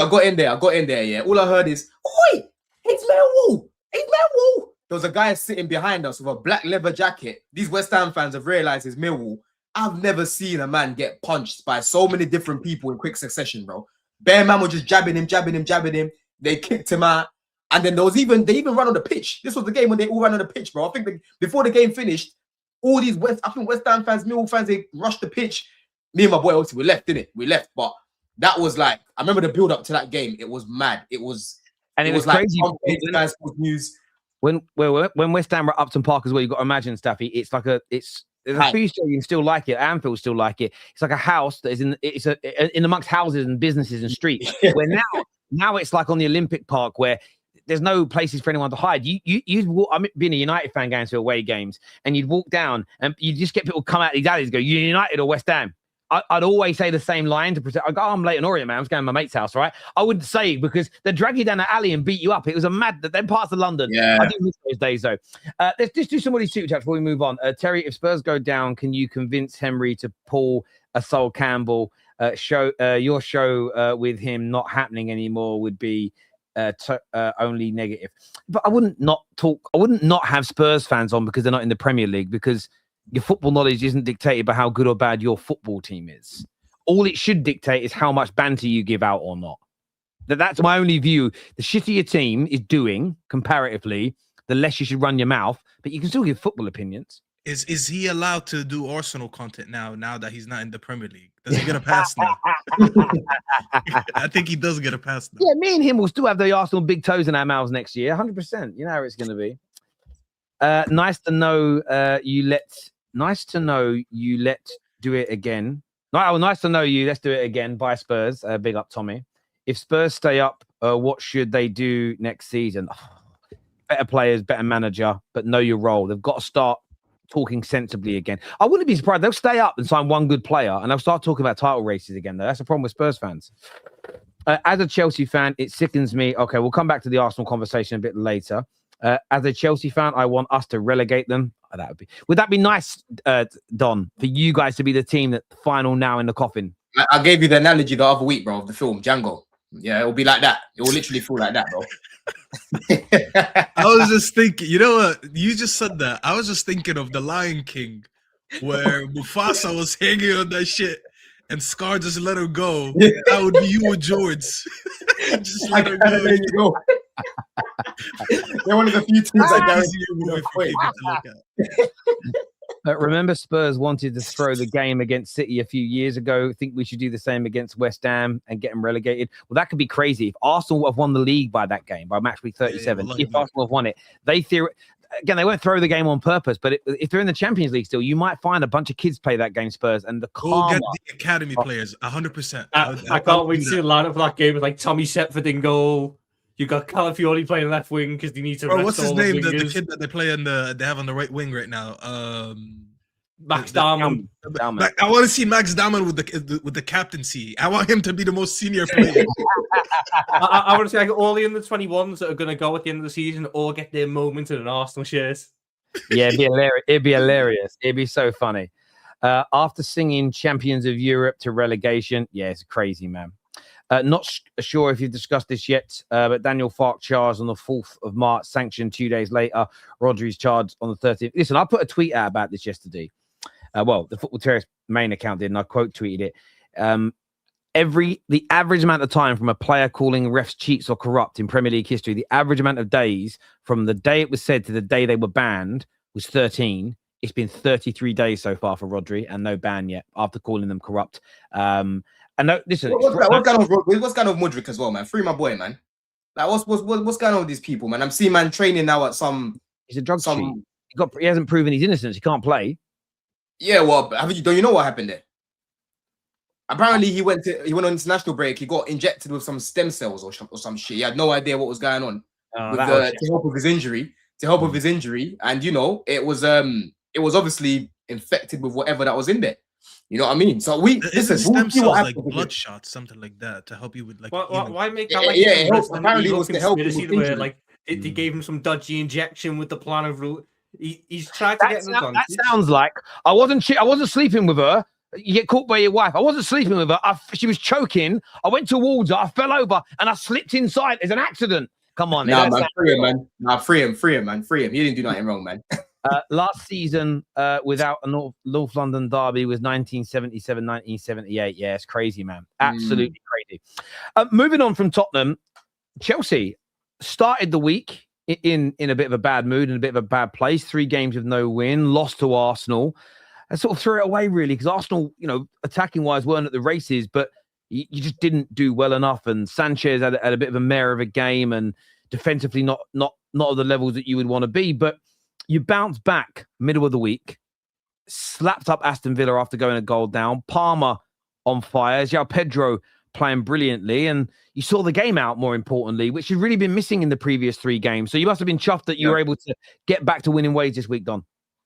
got in there, yeah. All I heard is, oi, it's Millwall. It's Millwall. There was a guy sitting behind us with a black leather jacket. These West Ham fans have realized it's Millwall. I've never seen a man get punched by so many different people in quick succession, bro. Bear man was just jabbing him. They kicked him out. And then they even ran on the pitch. This was the game when they all ran on the pitch, bro. I think before the game finished, all these West Ham fans, Millwall fans, they rushed the pitch. Me and my boy, obviously, we left, didn't it? We left, but that was like, I remember the build up to that game. It was mad. It was crazy. Like news. When West Ham were at Upton Park as well, you got to imagine, Staffy. It's like there's a few stadiums still like it. Anfield still like it. It's like a house that is in amongst houses and businesses and streets. Where now it's like on the Olympic Park where there's no places for anyone to hide. You'd walk, I'm being a United fan going to away games, and you'd walk down and you just get people come out of these alleys and go, "You United or West Ham?" I'd always say the same line to protect. I go, I'm late in Orient, man. I was going to my mate's house, right? I wouldn't say because they drag you down the alley and beat you up. It was a mad that them parts of London. Yeah. I do miss those days though. Let's just do some of these super chats before we move on. Terry, if Spurs go down, can you convince Henry to pull a Sol Campbell? Your show with him not happening anymore would be only negative. But I wouldn't not have Spurs fans on because they're not in the Premier League, because your football knowledge isn't dictated by how good or bad your football team is. All it should dictate is how much banter you give out or not. That's my only view. The shitter your team is doing, comparatively, the less you should run your mouth, but you can still give football opinions. Is he allowed to do Arsenal content now that he's not in the Premier League? Does he get a pass now? I think he does get a pass now. Yeah, me and him will still have the Arsenal big toes in our mouths next year, 100%. You know how it's going to be. Nice to know you let do it again. Nice to know you. Let's do it again. By Spurs. Big up, Tommy. If Spurs stay up, what should they do next season? Better players, better manager, but know your role. They've got to start talking sensibly again. I wouldn't be surprised. They'll stay up and sign one good player, and they'll start talking about title races again, though. That's the problem with Spurs fans. As a Chelsea fan, it sickens me. Okay, we'll come back to the Arsenal conversation a bit later. As a Chelsea fan, I want us to relegate them. Would that be nice, Don, for you guys to be the team that final now in the coffin? I gave you the analogy the other week, bro, of the film Django. Yeah, it'll be like that. It will literally feel like that, bro. I was just thinking, you know what? You just said that. I was just thinking of the Lion King, where Mufasa was hanging on that shit and Scar just let her go. That would be you with George. Just let her go. There you go. They're one of the few teams I guarantee. Remember, Spurs wanted to throw the game against City a few years ago. Think we should do the same against West Ham and get them relegated? Well, that could be crazy. If Arsenal have won the league by that game, by match week 37, if Arsenal have won it, they won't throw the game on purpose. But if they're in the Champions League still, you might find a bunch of kids play that game, Spurs, and the karma. Go get the academy players, 100%. I can't wait to see the lineup for that game with like Tommy Setford in goal. You got Calafiori playing left wing because they need to. Bro, what's his name? The kid that they have on the right wing right now. Max Darman. I want to see Max Darman with the captaincy. I want him to be the most senior player. I want to see like all the under 21s that are going to go at the end of the season or get their moment in an Arsenal shirt. Yeah, it'd be hilarious. It'd be so funny. After singing Champions of Europe to relegation, yeah, it's crazy, man. Not sure if you've discussed this yet, but Daniel Farke charged on the 4th of March, sanctioned 2 days later. Rodri's charged on the 13th. Listen, I put a tweet out about this yesterday. The Football Terrace main account did, and I quote tweeted it. The average amount of time from a player calling refs cheats or corrupt in Premier League history, the average amount of days from the day it was said to the day they were banned was 13. It's been 33 days so far for Rodri and no ban yet after calling them corrupt. And no, listen, what's going on with Mudryk as well, man? Free my boy, man. Like, what's going on with these people, man? I'm seeing man training now at some. He's a drug cheat. He hasn't proven his innocence. He can't play. Yeah, well, don't you know what happened there? Apparently, he went on international break. He got injected with some stem cells or some shit. He had no idea what was going on to help with his injury. And you know, it was obviously infected with whatever that was in there. You know what I mean? So stem cells like blood shots, something like that, to help you with like. Why make that like? It helps. Apparently, it was to help. Where like they gave him some dodgy injection with the plan of he's tried to get them done. That sounds like I wasn't sleeping with her. You get caught by your wife. I wasn't sleeping with her. She was choking. I went towards her. I fell over and I slipped inside. It's an accident. Come on, man. Free him, man. Nah, free him, man. Free him. He didn't do nothing wrong, man. Last season, without a North London derby, was 1977, 1978. Yeah, it's crazy, man. Absolutely crazy. Moving on from Tottenham, Chelsea. started the week in a bit of a bad mood and a bit of a bad place. 3 games with no win, lost to Arsenal. I sort of threw it away, really, because Arsenal, attacking-wise, weren't at the races, but you just didn't do well enough. And Sanchez had a bit of a mare of a game, and defensively not at the levels that you would want to be. But you bounced back middle of the week, slapped up Aston Villa after going a goal down. Palmer on fire. João Pedro playing brilliantly, and you saw the game out, more importantly, which has really been missing in the previous 3 games. So you must have been chuffed that you were able to get back to winning ways this week, Don.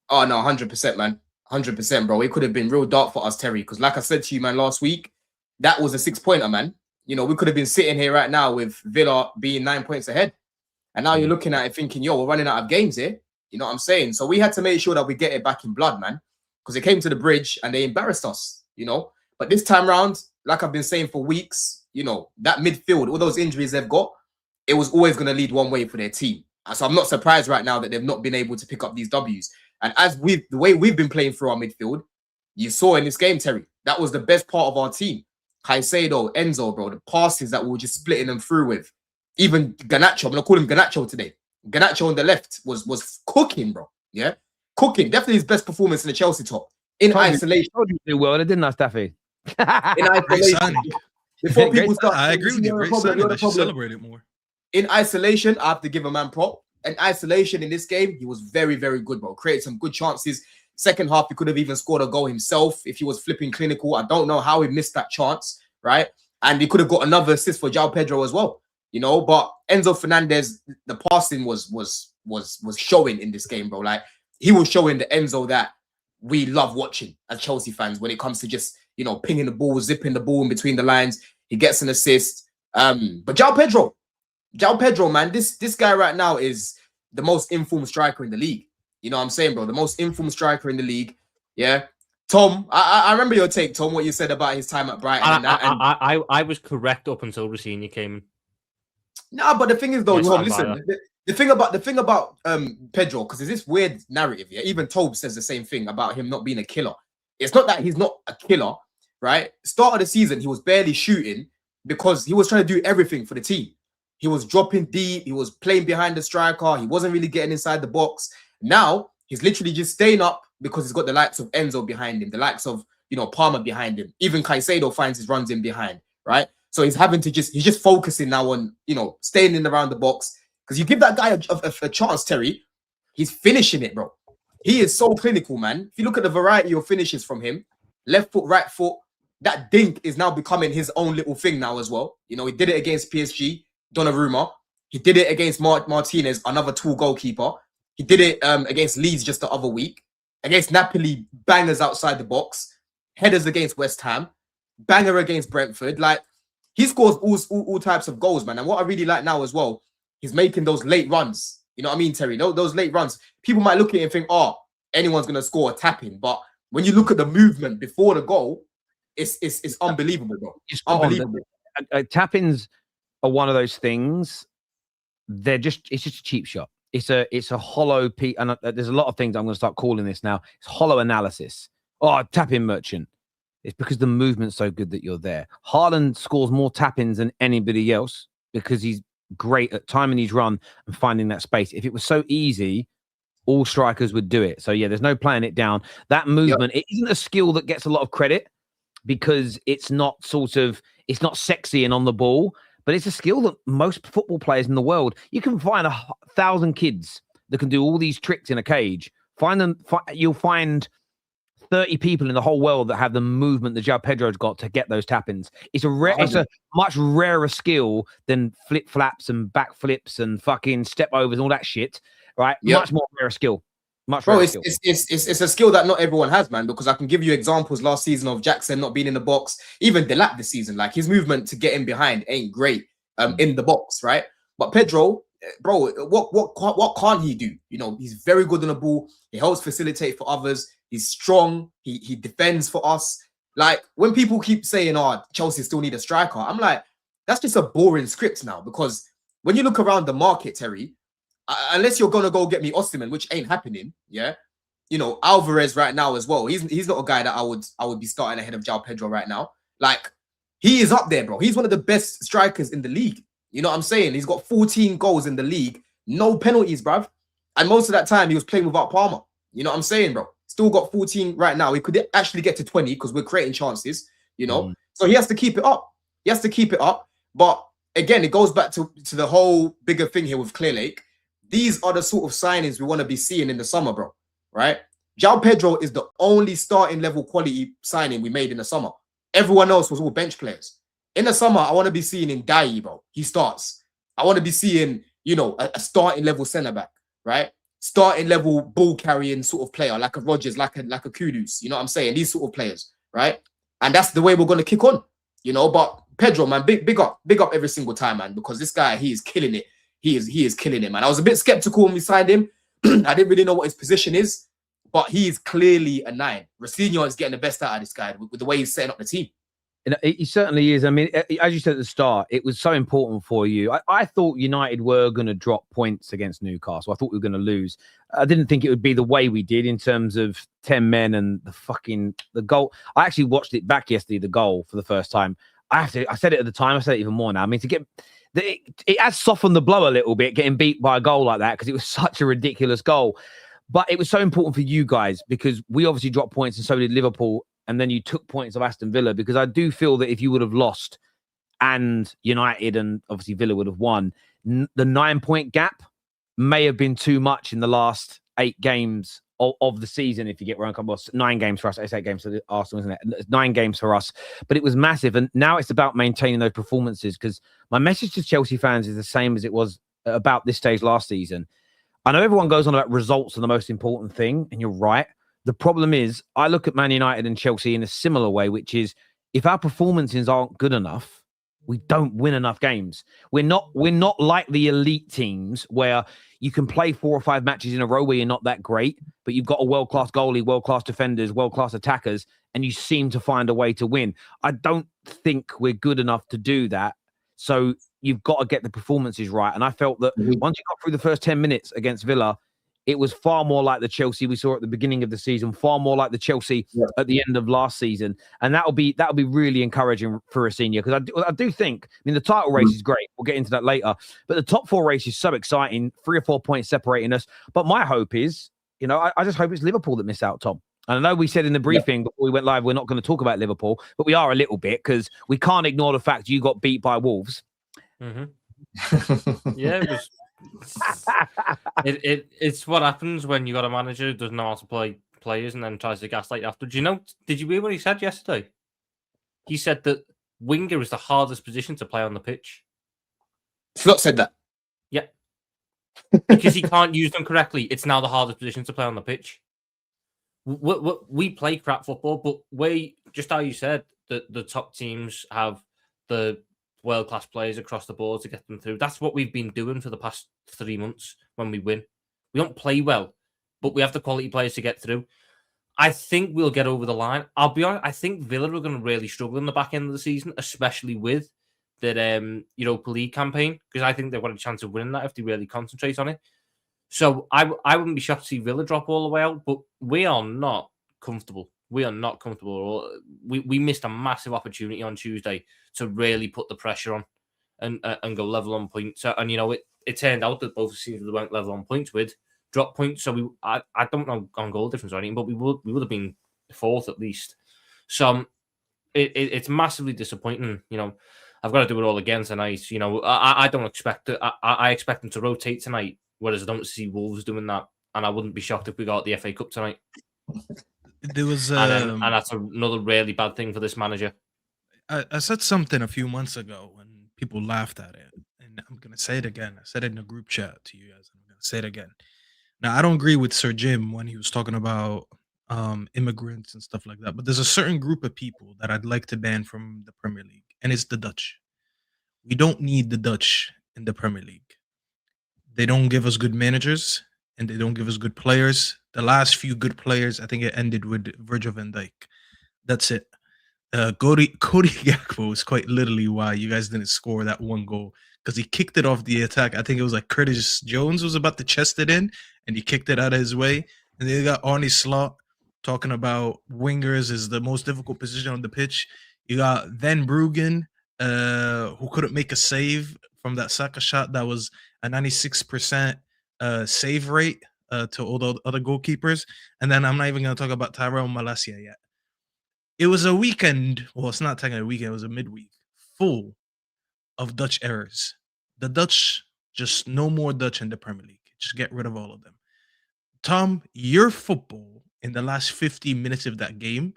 Oh, no, 100%, man. 100%, bro. It could have been real dark for us, Terry, because like I said to you, man, last week, that was a 6-pointer, man. We could have been sitting here right now with Villa being 9 points ahead. And now you're looking at it thinking, we're running out of games here. You know what I'm saying? So we had to make sure that we get it back in blood, man, because it came to the bridge and they embarrassed us, But this time round, like I've been saying for weeks, that midfield, all those injuries they've got, it was always going to lead one way for their team. And so I'm not surprised right now that they've not been able to pick up these W's. And the way we've been playing through our midfield, you saw in this game, Terry, that was the best part of our team. Caicedo, Enzo, bro, the passes that we were just splitting them through with. Even Garnacho, I'm going to call him Garnacho today. Garnacho on the left was cooking, bro. Yeah? Cooking. Definitely his best performance in the Chelsea top. In isolation. You do well, didn't I, Staffy? In isolation. Before people start... I agree with you. Great signing. They should celebrate it more. In isolation, I have to give a man prop. In isolation in this game, he was very, very good, bro. Created some good chances. Second half, he could have even scored a goal himself if he was flipping clinical. I don't know how he missed that chance, right? And he could have got another assist for João Pedro as well, But Enzo Fernandez, the passing was showing in this game, bro. Like, he was showing the Enzo that we love watching as Chelsea fans when it comes to just, pinging the ball, zipping the ball in between the lines. He gets an assist. But João Pedro, man, this guy right now is the most informed striker in the league. You know what I'm saying, bro? The most informed striker in the league. Yeah. Tom, I remember your take, Tom, what you said about his time at Brighton. I was correct up until Rossini came in. No, but the thing is, though, Tom, listen, the thing about Pedro, because there's this weird narrative, yeah. Even Tobe says the same thing about him not being a killer. It's not that he's not a killer, right? Start of the season, he was barely shooting because he was trying to do everything for the team. He was dropping deep. He was playing behind the striker. He wasn't really getting inside the box. Now, he's literally just staying up because he's got the likes of Enzo behind him, the likes of, Palmer behind him. Even Caicedo finds his runs in behind, right? So he's having to he's just focusing now on, staying in around the box. Because you give that guy a chance, Terry, he's finishing it, bro. He is so clinical, man. If you look at the variety of finishes from him, left foot, right foot, that dink is now becoming his own little thing now as well. He did it against PSG, Donnarumma. He did it against Martinez, another tall goalkeeper. He did it against Leeds just the other week. Against Napoli, bangers outside the box. Headers against West Ham. Banger against Brentford. Like, he scores all types of goals, man. And what I really like now as well, he's making those late runs. You know what I mean, Terry? Those late runs. People might look at it and think, anyone's going to score a tap-in. But when you look at the movement before the goal, it's unbelievable, bro. It's unbelievable. Tap-ins are one of those things. It's just a cheap shot. It's a hollow piece, and there's a lot of things I'm going to start calling this now. It's hollow analysis. Tap-in merchant. It's because the movement's so good that you're there. Haaland scores more tap-ins than anybody else because he's great at timing his run and finding that space. If it was so easy, all strikers would do it. So yeah, there's no playing it down. That movement, It isn't a skill that gets a lot of credit because it's not sexy and on the ball, but it's a skill that most football players in the world, you can find 1,000 kids that can do all these tricks in a cage. You'll find 30 people in the whole world that have the movement that João Pedro's got to get those tap-ins. It's a much rarer skill than flip-flaps and back-flips and fucking step-overs and all that shit, right? Yep. Much more rare skill. It's a skill that not everyone has, man, because I can give you examples last season of Jackson not being in the box, even Delap this season. Like, his movement to get in behind ain't great in the box, right? But Pedro, bro, what can't he do? He's very good on the ball. He helps facilitate for others. He's strong. He defends for us. Like, when people keep saying, Chelsea still need a striker, I'm like, that's just a boring script now, because when you look around the market, Terry, unless you're going to go get me Osimhen, which ain't happening, yeah? Alvarez right now as well. He's not a guy that I would be starting ahead of João Pedro right now. Like, he is up there, bro. He's one of the best strikers in the league. You know what I'm saying? He's got 14 goals in the league, no penalties, bruv. And most of that time he was playing without Palmer. You know what I'm saying, bro? Still got 14 right now. He could actually get to 20 because we're creating chances, you know? So he has to keep it up. He has to keep it up. But again, it goes back to the whole bigger thing here with Clear Lake. These are the sort of signings we want to be seeing in the summer, bro, right? João Pedro is the only starting level quality signing we made in the summer. Everyone else was all bench players. In the summer, I want to be seeing in Dai, bro. He starts. I want to be seeing, you know, a starting level centre back, right? Starting level ball carrying sort of player, like a Rodgers, like a Kudus. You know what I'm saying? These sort of players, right? And that's the way we're going to kick on, you know. But Pedro, man, big up every single time, man, because this guy, he is killing it. He is killing it, man. I was a bit skeptical when we signed him. I didn't really know what his position is, but he is clearly a 9. Rossinho is getting the best out of this guy with the way he's setting up the team. He certainly is. I mean, as you said at the start, it was so important for you. I thought United were going to drop points against Newcastle. I thought we were going to lose. I didn't think it would be the way we did in terms of 10 men and the goal. I actually watched it back yesterday, the goal, for the first time. I said it at the time. I said it even more now. I mean, it has softened the blow a little bit, getting beat by a goal like that, because it was such a ridiculous goal. But it was so important for you guys because we obviously dropped points and so did Liverpool. And then you took points of Aston Villa, because I do feel that if you would have lost and United and obviously Villa would have won, the 9-point gap may have been too much in the last 8 games of the season, if you get where I'm coming. Well, 9 games for us. It's 8 games for Arsenal, isn't it? It's 9 games for us. But it was massive. And now it's about maintaining those performances, because my message to Chelsea fans is the same as it was about this stage last season. I know everyone goes on about results are the most important thing, and you're right. The problem is, I look at Man United and Chelsea in a similar way, which is if our performances aren't good enough, we don't win enough games. We're not like the elite teams where you can play 4 or 5 matches in a row where you're not that great, but you've got a world-class goalie, world-class defenders, world-class attackers, and you seem to find a way to win. I don't think we're good enough to do that. So you've got to get the performances right. And I felt that once you got through the first 10 minutes against Villa, it was far more like the Chelsea we saw at the beginning of the season, far more like the Chelsea at the end of last season. And that'll be really encouraging for Rossinho, because I do think, I mean, the title race is great. We'll get into that later. But the top 4 race is so exciting, 3 or 4 points separating us. But my hope is, you know, I just hope it's Liverpool that miss out, Tom. And I know we said in the briefing before we went live, we're not going to talk about Liverpool, but we are a little bit, because we can't ignore the fact you got beat by Wolves. Yeah, it was. It's what happens when you got a manager who doesn't know how to play players and then tries to gaslight after. Did you hear what he said yesterday? He said that winger is the hardest position to play on the pitch. Slot said that. Yeah. Because he can't use them correctly. It's now the hardest position to play on the pitch. We play crap football, but just how you said, the top teams have the world-class players across the board to get them through. That's what we've been doing for the past 3 months when we win. We don't play well, but we have the quality players to get through. I think we'll get over the line. I'll be honest, I think Villa are going to really struggle in the back end of the season, especially with the Europa League campaign, because I think they've got a chance of winning that if they really concentrate on it. So I wouldn't be shocked to see Villa drop all the way out, but we are not comfortable. We are not comfortable at all. We missed a massive opportunity on Tuesday to really put the pressure on and go level on points. And, you know, it turned out that both teams we went level on points with drop points. So I don't know on goal difference or anything, but we would have been 4th at least. So it's massively disappointing. You know, I've got to do it all again tonight. You know, I don't expect it. I expect them to rotate tonight, whereas I don't see Wolves doing that. And I wouldn't be shocked if we got the FA Cup tonight. There was and that's another really bad thing for this manager. I said something a few months ago and people laughed at it, and I'm gonna say it again. I said it in a group chat to you guys. I'm gonna say it again. Now, I don't agree with Sir Jim when he was talking about immigrants and stuff like that, but there's a certain group of people that I'd like to ban from the Premier League, and it's the Dutch. We don't need the Dutch in the Premier League. They don't give us good managers, and they don't give us good players. The last few good players, I think it ended with Virgil van Dijk. That's it. Cody Gakpo is quite literally why you guys didn't score that one goal, because he kicked it off the attack. I think it was like Curtis Jones was about to chest it in, and he kicked it out of his way. And then you got Arne Slot talking about wingers is the most difficult position on the pitch. You got Van Bruggen, who couldn't make a save from that Saka shot that was a 96% save rate to all the other goalkeepers. And then I'm not even going to talk about Tyrell Malacia yet. It was a weekend. Well, it's not technically a weekend. It was a midweek full of Dutch errors. The Dutch, just no more Dutch in the Premier League. Just get rid of all of them. Tom, your football in the last 15 minutes of that game,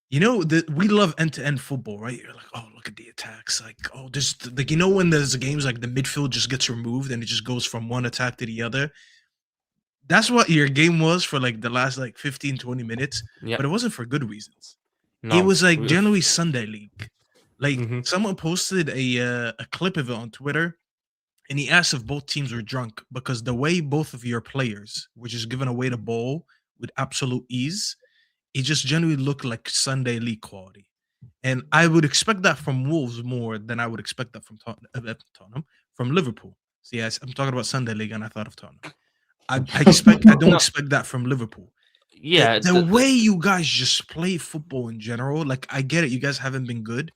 you know, we love end-to-end football, right? You're like, oh, look at the attacks. Like, oh, there's like, you know, when there's games like the midfield just gets removed and it just goes from one attack to the other. That's what your game was for like the last like 15, 20 minutes. Yep. But it wasn't for good reasons. No, It was like generally Sunday League. Like Mm-hmm. someone posted a clip of it on Twitter, and he asked if both teams were drunk because the way both of your players were just giving away the ball with absolute ease, it just generally looked like Sunday League quality. And I would expect that from Wolves more than I would expect that from Tottenham, from Liverpool. See, I'm talking about Sunday League, and I thought of Tottenham. I don't expect that from Liverpool. Yeah, The way you guys just play football in general, like I get it, you guys haven't been good.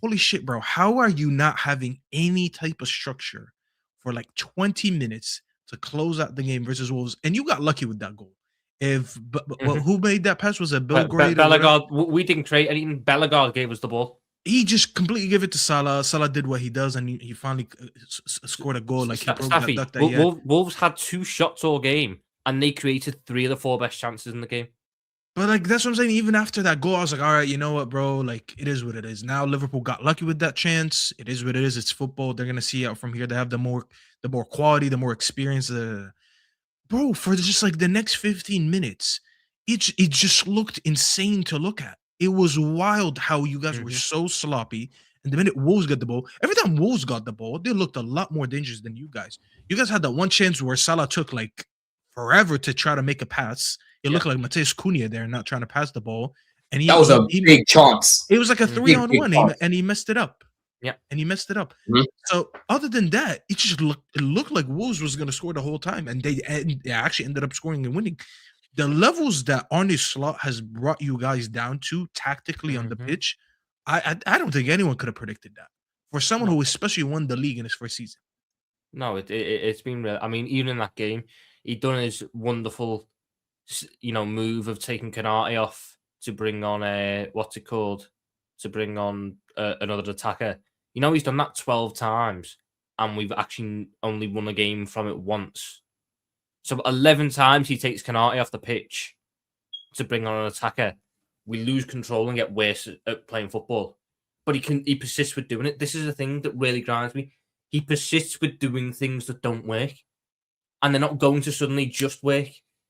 Holy shit, bro! How are you not having any type of structure for like 20 minutes to close out the game versus Wolves? And you got lucky with that goal. Well, who made that pass? Was it Belgrade? Bellegarde. We didn't create anything. Bellegarde gave us the ball. He just completely gave it to Salah. Salah did what he does, and he finally scored a goal. Like he broke that duck that he had. Wolves had 2 shots all game, and they created 3 of the 4 best chances in the game. But like that's what I'm saying. Even after that goal, I was like, all right, you know what, bro? Like it is what it is. Now Liverpool got lucky with that chance. It is what it is. It's football. They're gonna see out from here. They have the more quality, the more experience. Bro, for just like the next 15 minutes, it just looked insane to look at. It was wild how you guys were so sloppy. And the minute Wolves got the ball, every time Wolves got the ball, they looked a lot more dangerous than you guys. You guys had that one chance where Salah took like forever to try to make a pass. It looked like Mateus Cunha there, not trying to pass the ball. And that was a big chance. It was like a 3-on-1, and he messed it up. Yeah, and he messed it up. So other than that, it looked like Wolves was going to score the whole time, and they actually ended up scoring and winning. The levels that Arne Slot has brought you guys down to tactically on the pitch, I don't think anyone could have predicted that for someone who especially won the league in his first season. No, it's been real. I mean, even in that game, he'd done his wonderful, move of taking Canati off to bring on another attacker. He's done that 12 times, and we've actually only won a game from it once. So 11 times he takes Canati off the pitch to bring on an attacker. We lose control and get worse at playing football. But he persists with doing it. This is the thing that really grinds me. He persists with doing things that don't work. And they're not going to suddenly just work.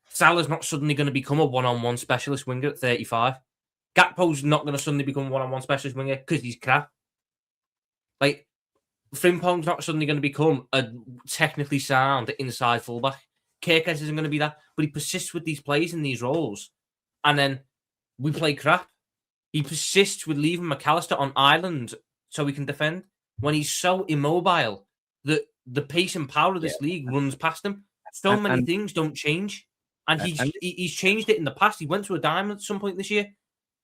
Salah's not suddenly going to become a one-on-one specialist winger at 35. Gakpo's not going to suddenly become a one-on-one specialist winger because he's crap. Like, Frimpong's not suddenly going to become a technically sound inside fullback. Kirkes isn't going to be that, but he persists with these plays in these roles. And then we play crap. He persists with leaving McAllister on Ireland so he can defend when he's so immobile that the pace and power of this league runs past him. So many things don't change. And he's changed it in the past. He went to a diamond at some point this year,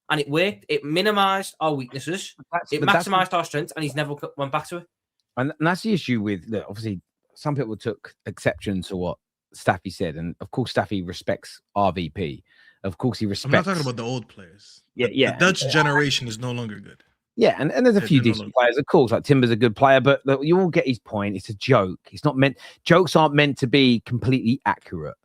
and it worked. It minimized our weaknesses. It maximized our strengths, and he's never went back to it. And that's the issue with, look, obviously, some people took exception to what Staffy said. And of course, Staffy respects RVP. Of course, he respects. I'm not talking about the old players. The Dutch generation is no longer good. Yeah, and there's a few decent players, of course. Like Timber's a good player, but you all get his point. It's a joke. It's not meant. Jokes aren't meant to be completely accurate.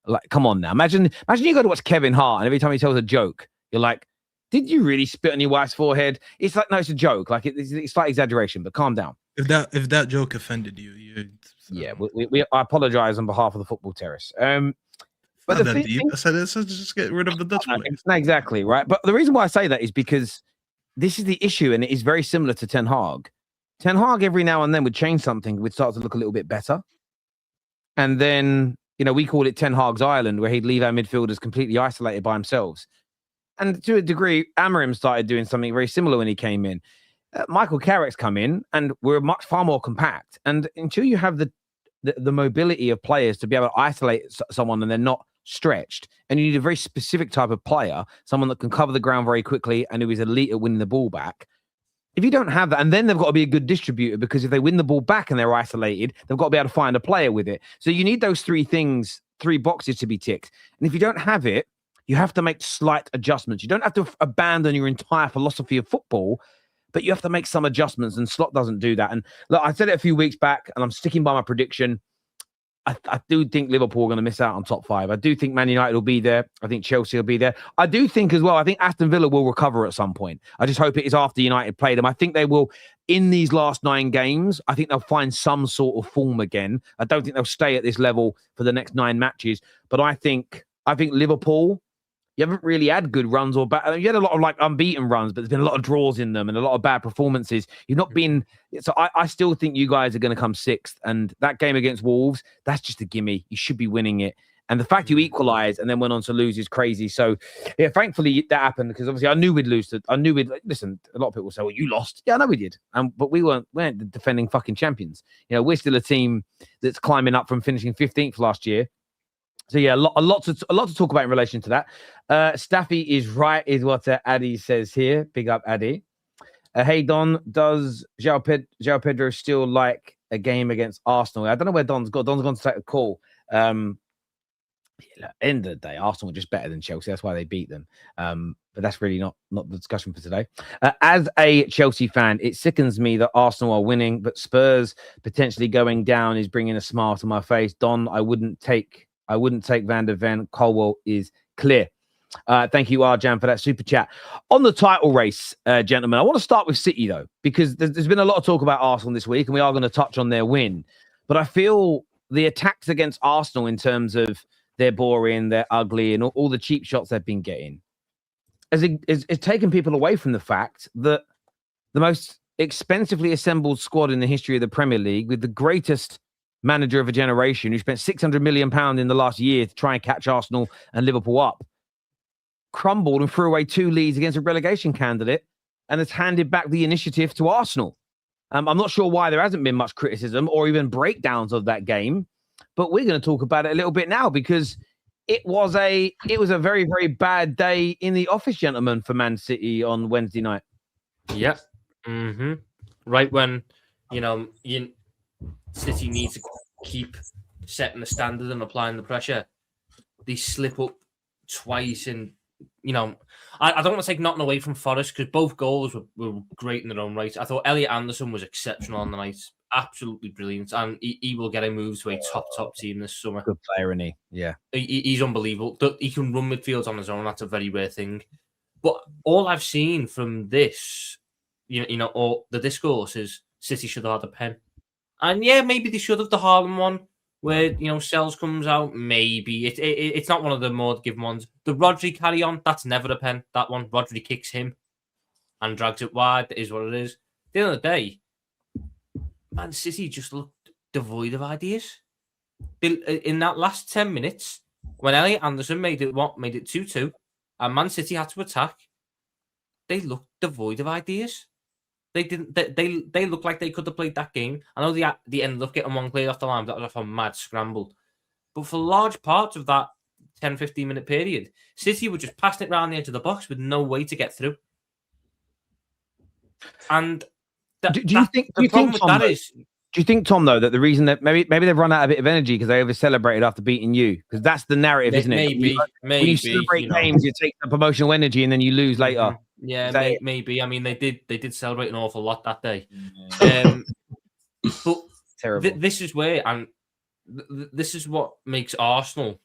Like, come on now. Imagine you go to watch Kevin Hart, and every time he tells a joke, you're like, "Did you really spit on your wife's forehead?" It's like, no, it's a joke. Like it's like exaggeration, but calm down. If that joke offended you, I apologize on behalf of the Football Terrace. But that deep. I said, let's just get rid of the Dutch players. Exactly right. But the reason why I say that is because this is the issue, and it is very similar to Ten Hag. Ten Hag every now and then would change something, would start to look a little bit better, and then we call it Ten Hag's Island, where he'd leave our midfielders completely isolated by themselves. And to a degree, Amorim started doing something very similar when he came in. Michael Carrick's come in, and we're far more compact. And until you have the mobility of players to be able to isolate someone and they're not stretched, and you need a very specific type of player, someone that can cover the ground very quickly and who is elite at winning the ball back, If you don't have that, and then they've got to be a good distributor, because if they win the ball back and they're isolated, they've got to be able to find a player with it. So you need those three boxes to be ticked. And if you don't have it, you have to make slight adjustments. You don't have to abandon your entire philosophy of football, but you have to make some adjustments, and Slot doesn't do that. And look, I said it a few weeks back, and I'm sticking by my prediction. I do think Liverpool are going to miss out on top 5. I do think Man United will be there. I think Chelsea will be there. I do think as well, I think Aston Villa will recover at some point. I just hope it is after United play them. I think they will, in these last 9 games, I think they'll find some sort of form again. I don't think they'll stay at this level for the next 9 matches. But I think Liverpool, you haven't really had good runs or bad. You had a lot of like unbeaten runs, but there's been a lot of draws in them and a lot of bad performances. You've not been. So I still think you guys are going to come 6th. And that game against Wolves, that's just a gimme. You should be winning it. And the fact you equalised and then went on to lose is crazy. So yeah, thankfully that happened, because obviously I knew we'd lose. Listen, a lot of people say, "Well, you lost." Yeah, I know we did. But we weren't the defending fucking champions. You know, we're still a team that's climbing up from finishing 15th last year. So yeah, a lot to talk about in relation to that. Staffy is right, is what Addy says here. Big up, Addy. Hey Don, does João Pedro still like a game against Arsenal? I don't know where Don's gone. Don's gone to take a call. End of the day, Arsenal were just better than Chelsea. That's why they beat them. But that's really not the discussion for today. As a Chelsea fan, it sickens me that Arsenal are winning, but Spurs potentially going down is bringing a smile to my face. Don, I wouldn't take Van der Ven. Colwell is clear. Thank you, Arjan, for that super chat. On the title race, gentlemen, I want to start with City, though, because there's been a lot of talk about Arsenal this week, and we are going to touch on their win. But I feel the attacks against Arsenal, in terms of they're boring, they're ugly, and all the cheap shots they've been getting, is taking people away from the fact that the most expensively assembled squad in the history of the Premier League, with the greatest manager of a generation who spent £600 million in the last year to try and catch Arsenal and Liverpool up, crumbled and threw away 2 leads against a relegation candidate, and has handed back the initiative to Arsenal. I'm not sure why there hasn't been much criticism or even breakdowns of that game, but we're going to talk about it a little bit now, because it was a very, very bad day in the office, gentlemen, for Man City on Wednesday night. Yeah. Right when, City needs to keep setting the standard and applying the pressure, they slip up twice. And, I don't want to take nothing away from Forest, because both goals were great in their own right. I thought Elliot Anderson was exceptional on the night. Absolutely brilliant. And he will get a move to a top team this summer. Good player, isn't he? Yeah. He's unbelievable. He can run midfields on his own. That's a very rare thing. But all I've seen from this, or the discourse, is City should have had a pen. And yeah, maybe they should have, the Haaland one, where, Sells comes out. Maybe. It's not one of the more given ones. The Rodri carry on, that's never a pen, that one. Rodri kicks him and drags it wide. That is what it is. At the end of the day, Man City just looked devoid of ideas. In that last 10 minutes, when Elliot Anderson made it 2-2, and Man City had to attack, they looked devoid of ideas. They didn't. They looked like they could have played that game. I know they ended up getting one played off the line, but that was off a mad scramble. But for large parts of that 10-15 minute period, City were just passing it around the edge of the box with no way to get through. And do you think, Tom, though, that the reason that maybe they've run out a bit of energy because they over celebrated after beating you? Because that's the narrative, isn't it? Maybe. When you celebrate games, you take the promotional energy and then you lose later. Yeah, maybe. I mean, they did celebrate an awful lot that day. But terrible. This is where, and this is what makes Arsenal,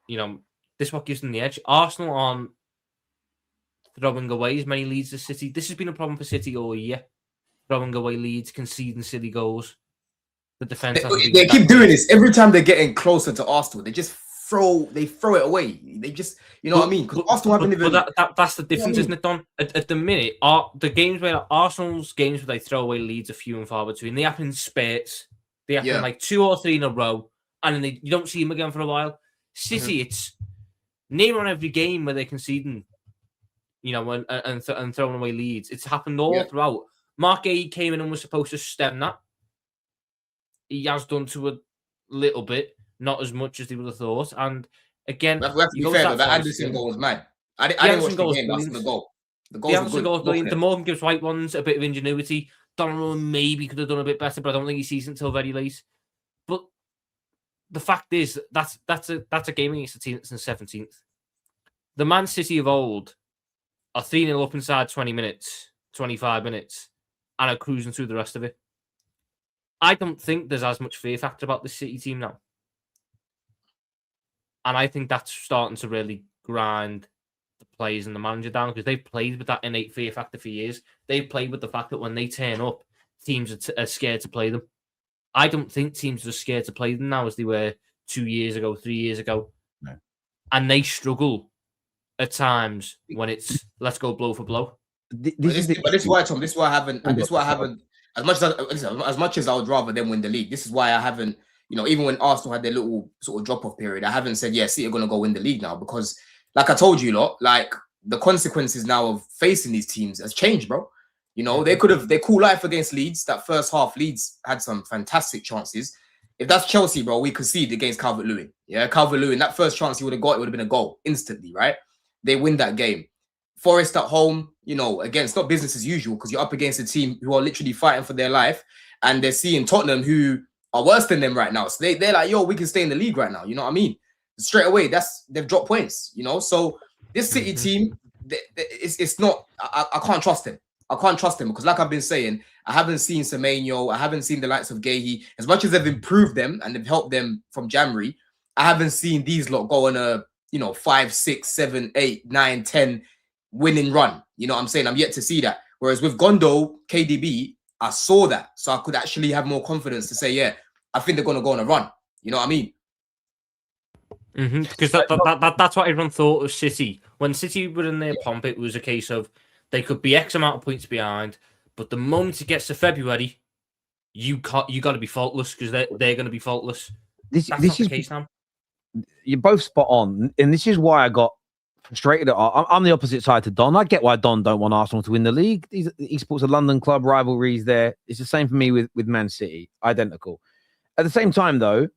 this is what gives them the edge. Arsenal aren't throwing away as many leads as City. This has been a problem for City all year. Throwing away leads, conceding silly goals. The defense. They keep doing this every time they're getting closer to Arsenal. They just throw it away. They just, what I mean? Because Arsenal haven't even. That's the difference, isn't it, Don? At the minute, the games where Arsenal's games where they throw away leads are few and far between. They happen in spurts. They happen like 2 or 3 in a row, and then you don't see them again for a while. City, it's near on every game where they're conceding, and throwing away leads. It's happened all throughout. Mark Gay came in and was supposed to stem that. He has done to a little bit, not as much as they would have thought. And again, we have to be fair, but that Anderson goal was mad. I didn't watch the game. That's the goal. The The goals were answer good. goes brilliant. The Okay. Morgan gives White ones a bit of ingenuity. Donnarumma maybe could have done a bit better, but I don't think he sees it until very late. But the fact is, that's a game against the team that's in 17th. The Man City of old are 3-0 up inside 20 minutes, 25 minutes, and are cruising through the rest of it. I don't think there's as much fear factor about the City team now. And I think that's starting to really grind the players and the manager down because they've played with that innate fear factor for years. They've played with the fact that when they turn up, teams are scared to play them. I don't think teams are scared to play them now as they were 2 years ago, 3 years ago. No. And they struggle at times when it's let's go blow for blow. But this is why, Tom. This is why I haven't. And this is why I haven't. As much as I would rather them win the league, this is why I haven't. You know, even when Arsenal had their little sort of drop off period, I haven't said, yeah, City are going to go win the league now because, like I told you lot, like the consequences now of facing these teams has changed, bro. You know, they could have their cool life against Leeds. That first half, Leeds had some fantastic chances. If that's Chelsea, bro, we conceded against Calvert-Lewin. Yeah, Calvert-Lewin, that first chance he would have got, it would have been a goal instantly, right? They win that game. Forest at home, you know, again, it's not business as usual because you're up against a team who are literally fighting for their life and they're seeing Tottenham who are worse than them right now. So they're like, yo, we can stay in the league right now. You know what I mean? Straight away, they've dropped points, you know? So this City team, it's not, I can't trust them. I can't trust them because like I've been saying, I haven't seen Semenyo, I haven't seen the likes of Guehi. As much as they've improved them and they've helped them from January, I haven't seen these lot go on a, 5, 6, 7, 8, 9, 10 winning run. You know what I'm saying? I'm yet to see that. Whereas with Gondo, KDB, I saw that. So I could actually have more confidence to say, yeah, I think they're going to go on a run. You know what I mean? Because that's what everyone thought of City. When City were in their pomp, it was a case of they could be X amount of points behind, but the moment it gets to February, you got to be faultless because they're going to be faultless. That's not the case now. You're both spot on, and this is why I got frustrated. I'm the opposite side to Don. I get why Don don't want Arsenal to win the league. He supports a London club, rivalries there. It's the same for me with Man City, identical. At the same time, though,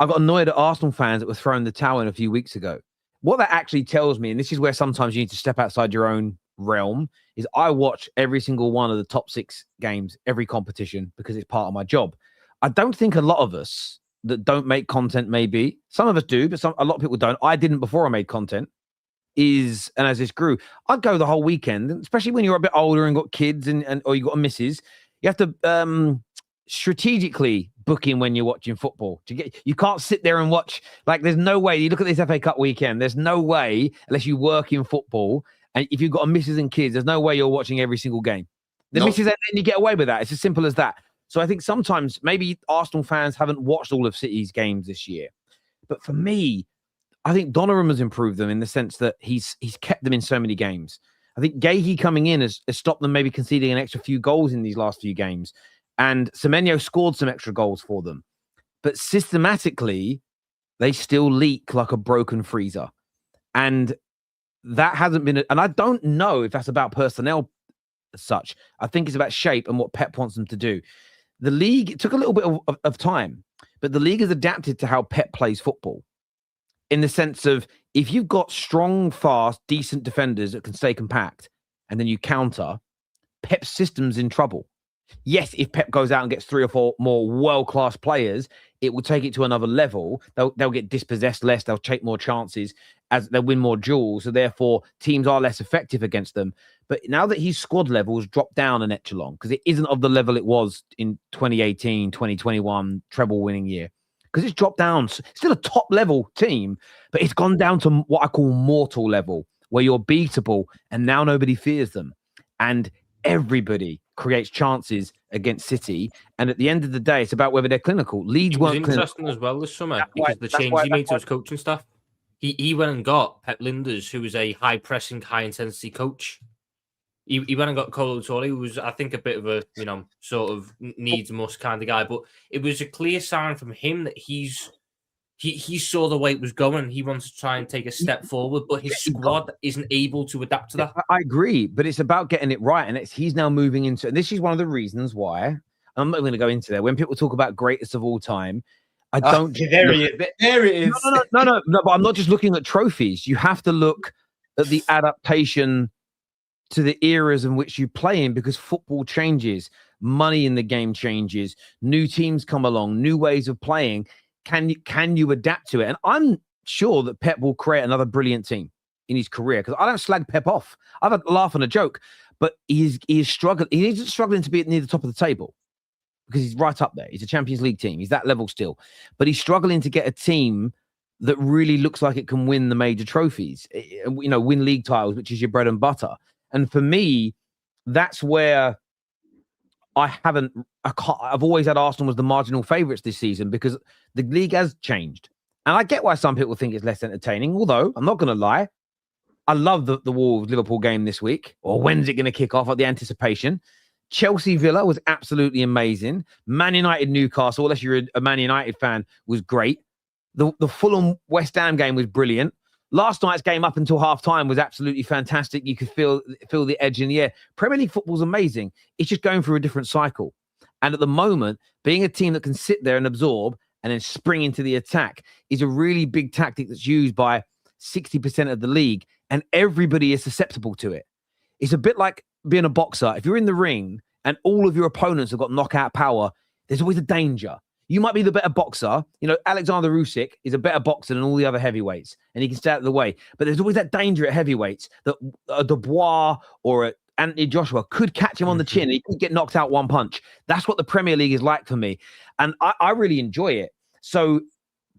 I got annoyed at Arsenal fans that were throwing the towel in a few weeks ago. What that actually tells me, and this is where sometimes you need to step outside your own realm, is I watch every single one of the top 6 games, every competition, because it's part of my job. I don't think a lot of us that don't make content, maybe some of us do, but a lot of people don't. I didn't before I made content. And as this grew, I'd go the whole weekend, especially when you're a bit older and got kids or you got a missus. You have to strategically book in when you're watching football. You can't sit there and watch. Like, there's no way. You look at this FA Cup weekend. There's no way unless you work in football. And if you've got a missus and kids, there's no way you're watching every single game. The missus, and you get away with that. It's as simple as that. So I think sometimes maybe Arsenal fans haven't watched all of City's games this year. But for me, I think Donnarumma has improved them in the sense that he's kept them in so many games. I think Guehi coming in has stopped them maybe conceding an extra few goals in these last few games. And Semenyo scored some extra goals for them. But systematically, they still leak like a broken freezer. And that hasn't been... And I don't know if that's about personnel as such. I think it's about shape and what Pep wants them to do. The league, it took a little bit of time, but the league has adapted to how Pep plays football in the sense of if you've got strong, fast, decent defenders that can stay compact and then you counter, Pep's system's in trouble. Yes, if Pep goes out and gets 3 or 4 more world-class players, it will take it to another level. They'll get dispossessed less. They'll take more chances as they'll win more duels. So therefore, teams are less effective against them. But now that his squad levels dropped down an echelon, because it isn't of the level it was in 2018, 2021, treble winning year, because it's dropped down. Still a top level team, but it's gone down to what I call mortal level, where you're beatable and now nobody fears them. And everybody creates chances against City. And at the end of the day, it's about whether they're clinical. Leeds weren't interesting clinical as well this summer because the change he made to his coaching staff. He went and got Pep Linders, who was a high-pressing, high-intensity coach. He went and got Kolo Toure, who was, I think, a bit of a, sort of needs-must kind of guy. But it was a clear sign from him that he saw the way it was going. He wanted to try and take a step forward, but his squad isn't able to adapt to that. I agree, but it's about getting it right. And he's now moving into, and this is one of the reasons why, I'm not going to go into there. When people talk about greatest of all time, I don't. There it is. No, but I'm not just looking at trophies. You have to look at the adaptation to the eras in which you play in, because football changes, money in the game changes, new teams come along, new ways of playing. Can you adapt to it? And I'm sure that Pep will create another brilliant team in his career, because I don't slag Pep off. I've had a laugh and a joke, but he is struggling. He isn't struggling to be near the top of the table, because he's right up there. He's a Champions League team. He's that level still, but he's struggling to get a team that really looks like it can win the major trophies, win league titles, which is your bread and butter. And for me, that's where I've always had Arsenal as the marginal favourites this season, because the league has changed. And I get why some people think it's less entertaining, although I'm not going to lie. I love the Wolves-Liverpool game this week, or when's it going to kick off, at the anticipation. Chelsea-Villa was absolutely amazing. Man United-Newcastle, unless you're a Man United fan, was great. The Fulham-West Ham game was brilliant. Last night's game up until half-time was absolutely fantastic. You could feel the edge in the air. Premier League football's amazing. It's just going through a different cycle. And at the moment, being a team that can sit there and absorb and then spring into the attack is a really big tactic that's used by 60% of the league, and everybody is susceptible to it. It's a bit like being a boxer. If you're in the ring and all of your opponents have got knockout power, there's always a danger. You might be the better boxer. Alexander Usyk is a better boxer than all the other heavyweights, and he can stay out of the way. But there's always that danger at heavyweights that a Dubois or a Anthony Joshua could catch him on the chin and he could get knocked out one punch. That's what the Premier League is like for me. And I really enjoy it. So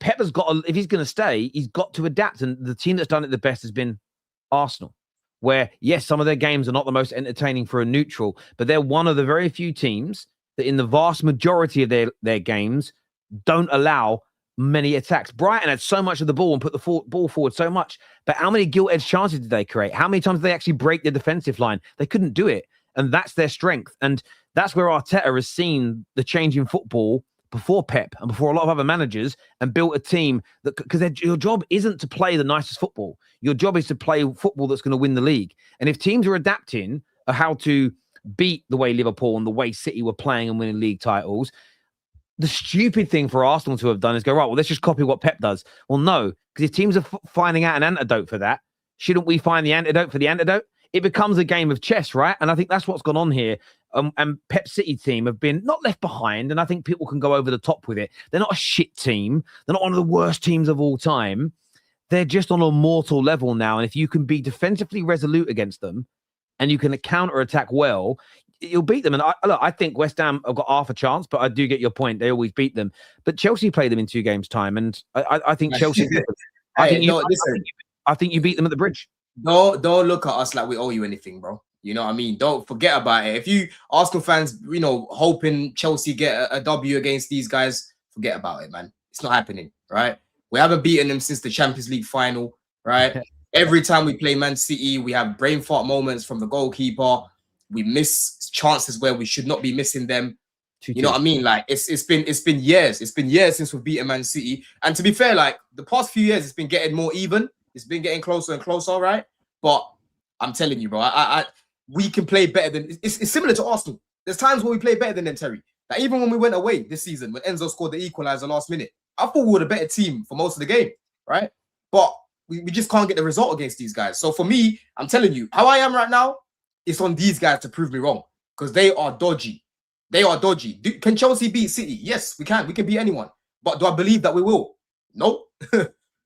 Pep has got, if he's going to stay, he's got to adapt. And the team that's done it the best has been Arsenal, where, yes, some of their games are not the most entertaining for a neutral, but they're one of the very few teams that in the vast majority of their games don't allow many attacks. Brighton had so much of the ball and put the ball forward so much, but how many gilt-edged chances did they create? How many times did they actually break the defensive line? They couldn't do it, and that's their strength. And that's where Arteta has seen the change in football before Pep and before a lot of other managers, and built a team that, because your job isn't to play the nicest football. Your job is to play football that's going to win the league. And if teams are adapting how to beat the way Liverpool and the way City were playing and winning league titles, the stupid thing for Arsenal to have done is go, right, well, let's just copy what Pep does. Well, no, because if teams are finding out an antidote for that, shouldn't we find the antidote for the antidote? It becomes a game of chess, right? And I think that's what's gone on here. And Pep City team have been not left behind, and I think people can go over the top with it. They're not a shit team. They're not one of the worst teams of all time. They're just on a mortal level now. And if you can be defensively resolute against them and you can counter-attack well, you'll beat them. And I think West Ham have got half a chance, but I do get your point. They always beat them. But Chelsea played them in 2 games' time, and I think Chelsea... I think you beat them at the Bridge. Don't look at us like we owe you anything, bro. You know what I mean? Don't forget about it. If you Arsenal fans, hoping Chelsea get a W against these guys, forget about it, man. It's not happening, right? We haven't beaten them since the Champions League final, right? Every time we play Man City, we have brain fart moments from the goalkeeper. We miss chances where we should not be missing them. You know what I mean? Like it's been years. It's been years since we've beaten Man City. And to be fair, like the past few years, it's been getting more even. It's been getting closer and closer, right? But I'm telling you, bro, we can play better than... It's similar to Arsenal. There's times where we play better than them, Terry. Like even when we went away this season, when Enzo scored the equaliser last minute, I thought we were a better team for most of the game, right? But we just can't get the result against these guys. So for me, I'm telling you, how I am right now, it's on these guys to prove me wrong, because they are dodgy. They are dodgy. Can Chelsea beat City? Yes, we can. We can beat anyone. But do I believe that we will? No.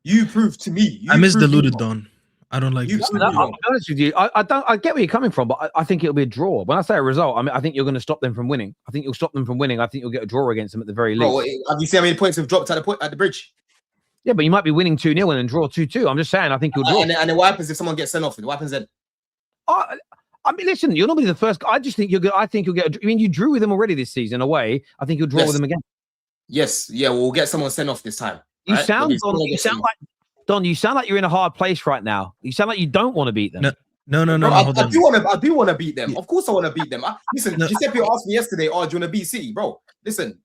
You prove to me. I misdeluded, Don. I don't like this. I'll be honest with you. I get where you're coming from, but I think it'll be a draw. When I say a result, I think you're going to stop them from winning. I think you'll stop them from winning. I think you'll get a draw against them at the very least. Bro, have you seen how many points have dropped at the Bridge? Yeah, but you might be winning 2-0 and then draw 2-2. I'm just saying, I think you'll draw. And then what happens if someone gets sent off? What happens then? I mean, listen, you're not going to be the first. I just think you'll get. I think you'll get. I mean, you drew with them already this season away. I think you'll draw with them again. Yes, yeah, we'll get someone sent off this time. You sound like Don. You sound like you're in a hard place right now. You sound like you don't want to beat them. No. Bro, I do want to beat them. Of course, I want to beat them. Listen, Giuseppe asked me yesterday, "Oh, do you want to beat City, bro?" Listen,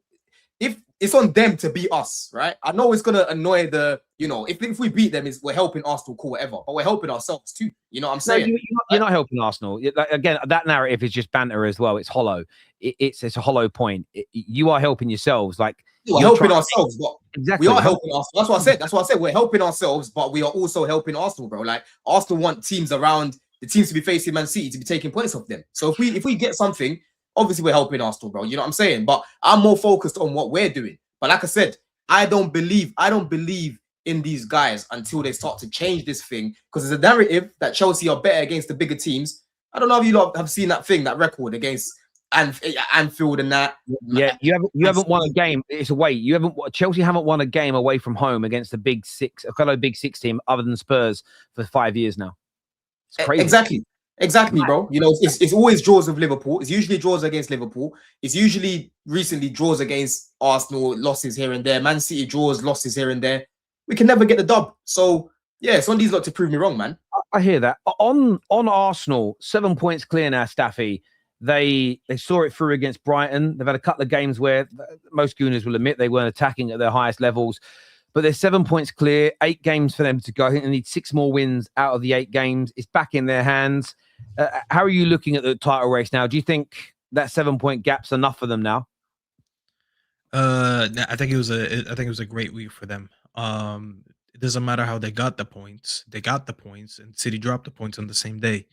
if it's on them to beat us, right? I know it's gonna annoy the, if we beat them, we're helping Arsenal, cool, whatever. But we're helping ourselves too. You know what I'm saying? No, you're not helping Arsenal. Again, that narrative is just banter as well. It's hollow. It's a hollow point. You are helping yourselves. Like we're helping ourselves, but exactly. We are helping Arsenal. That's what I said. We're helping ourselves, but we are also helping Arsenal, bro. Like Arsenal want teams around the teams to be facing Man City to be taking points off them. So if we get something, obviously we're helping Arsenal, bro. You know what I'm saying? But I'm more focused on what we're doing. But like I said, I don't believe in these guys until they start to change this thing, because there's a narrative that Chelsea are better against the bigger teams. I don't know if you lot have seen that record against Anfield and that. Yeah, you haven't won a game. It's away. Chelsea haven't won a game away from home against a fellow Big Six team other than Spurs for 5 years now. It's crazy. Exactly, bro. You know, it's always draws with Liverpool. It's usually draws against Liverpool. It's usually recently draws against Arsenal, losses here and there. Man City draws, losses here and there. We can never get the dub. So yeah, it's on these lot to prove me wrong, man. I hear that. On Arsenal, 7 points clear now, Staffy. They saw it through against Brighton. They've had a couple of games where most Gooners will admit they weren't attacking at their highest levels, but they're 7 points clear, 8 games for them to go. I think they need 6 more wins out of the 8 games. It's back in their hands. How are you looking at the title race now? Do you think that 7 point gap's enough for them now? I think it was a great week for them. It doesn't matter how they got the points. They got the points, and City dropped the points on the same day.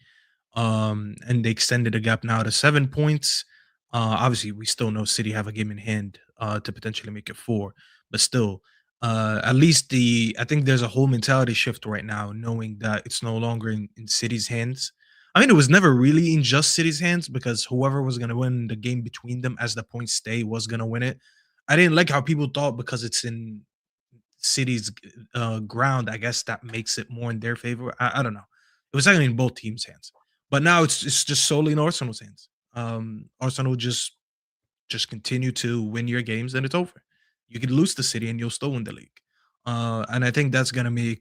And they extended the gap now to 7 points. Obviously, we still know City have a game in hand to potentially make it 4, but still, at least I think there's a whole mentality shift right now, knowing that it's no longer in City's hands. I mean, it was never really in just City's hands, because whoever was going to win the game between them as the points stay was going to win it. I didn't like how people thought because it's in City's ground, I guess that makes it more in their favor. I don't know. It was actually in both teams' hands. But now it's just solely in Arsenal's hands. Arsenal just continue to win your games, and it's over. You could lose to City, and you'll still win the league. And I think that's gonna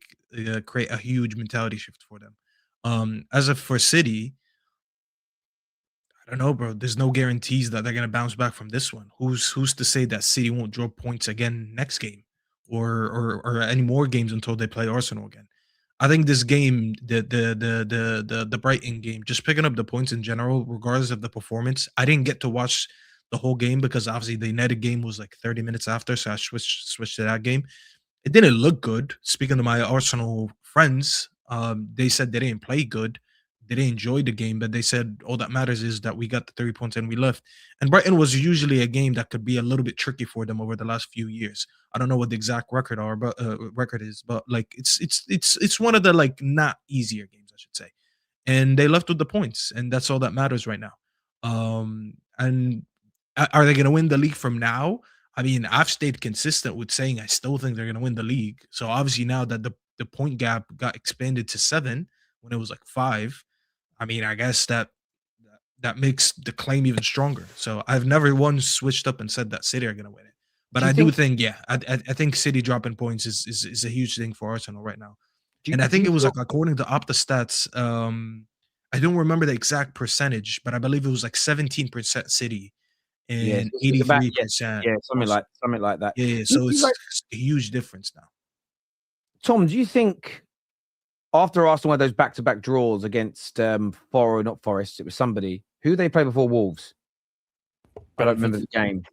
create a huge mentality shift for them. As for City, I don't know, bro. There's no guarantees that they're gonna bounce back from this one. Who's to say that City won't draw points again next game, or any more games until they play Arsenal again? I think this game, the Brighton game, just picking up the points in general, regardless of the performance. I didn't get to watch the whole game because obviously the United game was like 30 minutes after, so I switched to that game. It didn't look good. Speaking to my Arsenal friends, they said they didn't play good. They didn't enjoy the game, but they said all that matters is that we got the 3 points and we left. And Brighton was usually a game that could be a little bit tricky for them over the last few years. I don't know what the exact record is, but like it's one of the like not easier games, I should say. And they left with the points, and that's all that matters right now. And are they going to win the league from now? I mean, I've stayed consistent with saying I still think they're going to win the league. So obviously now that the point gap got expanded to 7 when it was like 5. I mean, I guess that makes the claim even stronger. So I've never once switched up and said that City are going to win it. But I do think, yeah, I think City dropping points is a huge thing for Arsenal right now. And I think it was like, according to Opta stats, I don't remember the exact percentage, but I believe it was like 17% City and 83%. Yeah, something like that. Yeah. So it's a huge difference now. Tom, do you think after Arsenal had those back-to-back draws against not Forest, it was somebody who they played before Wolves? I don't remember the game.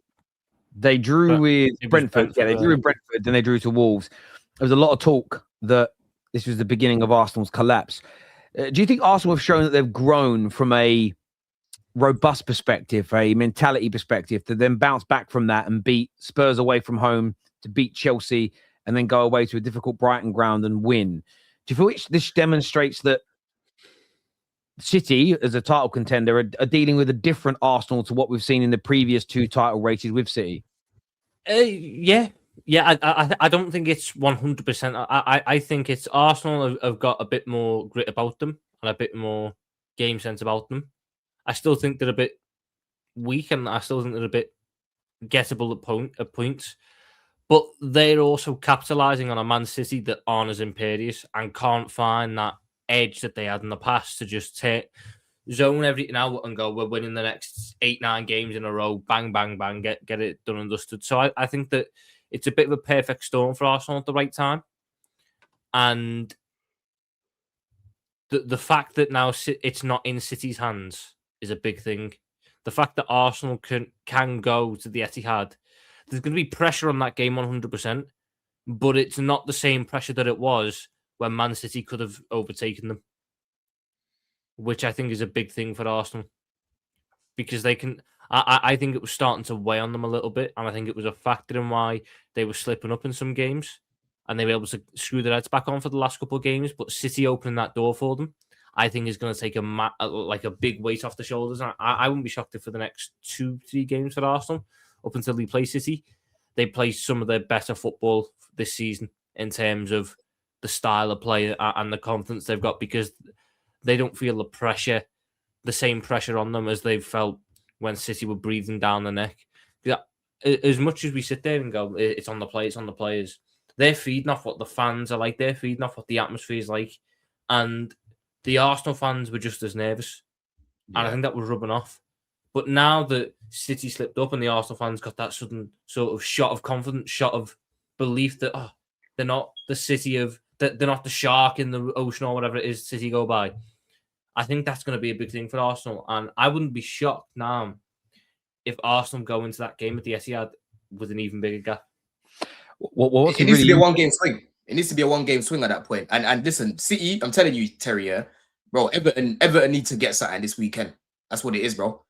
They drew with Brentford. Yeah, they drew with Brentford, then they drew to Wolves. There was a lot of talk that this was the beginning of Arsenal's collapse. Do you think Arsenal have shown that they've grown from a robust perspective, a mentality perspective, to then bounce back from that and beat Spurs away from home, to beat Chelsea, and then go away to a difficult Brighton ground and win? Do you feel this demonstrates that City, as a title contender, are dealing with a different Arsenal to what we've seen in the previous 2 title races with City? Yeah. I don't think it's 100%. I think it's Arsenal have got a bit more grit about them and a bit more game sense about them. I still think they're a bit weak, and I still think they're a bit gettable at points. But they're also capitalizing on a Man City that aren't as imperious and can't find that edge that they had in the past to just zone everything out and go, we're winning the next 8-9 games in a row, bang, bang, bang, get it done and dusted. So I think that it's a bit of a perfect storm for Arsenal at the right time. And the fact that now it's not in City's hands is a big thing. The fact that Arsenal can go to the Etihad, there's going to be pressure on that game 100%, but it's not the same pressure that it was when Man City could have overtaken them. which I think is a big thing for Arsenal because they can. I think it was starting to weigh on them a little bit, and I think it was a factor in why they were slipping up in some games, and they were able to screw their heads back on for the last couple of games. But City opening that door for them, I think, is going to take a big weight off the shoulders. I wouldn't be shocked if for the next 2-3 games for Arsenal, up until they play City, they play some of their better football this season in terms of the style of play and the confidence they've got, because they don't feel the same pressure on them as they've felt when City were breathing down the neck. As much as we sit there and go, it's on the players, they're feeding off what the fans are like, they're feeding off what the atmosphere is like, and the Arsenal fans were just as nervous, and I think that was rubbing off. But now that City slipped up and the Arsenal fans got that sudden sort of shot of confidence, shot of belief that they're not the City of, they're not the shark in the ocean or whatever it is City go by. I think that's going to be a big thing for Arsenal, and I wouldn't be shocked now if Arsenal go into that game at the Etihad with an even bigger gap. It needs to be a one-game swing. It needs to be a one-game swing at that point. And listen, City, I'm telling you, Terry, bro, Everton need to get something this weekend. That's what it is, bro.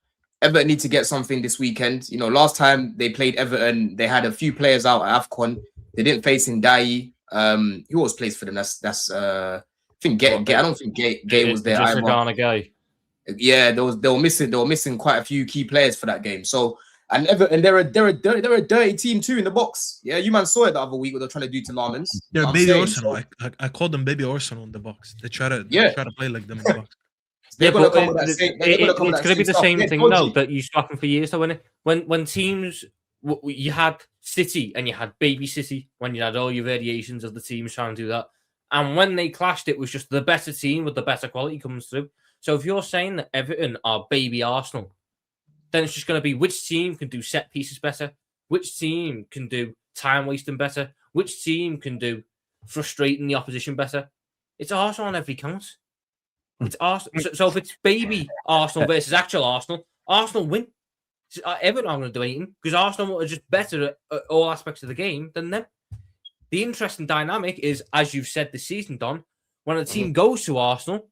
Everton need to get something this weekend. You know, last time they played Everton, they had a few players out at AFCON. They didn't face Ndai. Who else plays for them? That's I think Gay. I don't think Gay was there. Just a Ghana guy. Yeah, they were missing quite a few key players for that game. So and they're a dirty team too in the box. Yeah, you man saw it the other week what they're trying to do to Lamans. They're baby Arsenal. I called them baby Arsenal in the box. They try to play like them in the box. It's going to be the same thing though that you talking for years though, when teams, you had City and you had baby City, when you had all your variations of the teams trying to do that, and when they clashed, it was just the better team with the better quality comes through. So if you're saying that Everton are baby Arsenal, then it's just going to be which team can do set pieces better, which team can do time wasting better, which team can do frustrating the opposition better. It's Arsenal on every count. It's Arsenal. So if it's baby Arsenal versus actual Arsenal, Arsenal win. Everton aren't going to do anything because Arsenal are just better at all aspects of the game than them. The interesting dynamic is, as you've said this season, Don, when a team goes to Arsenal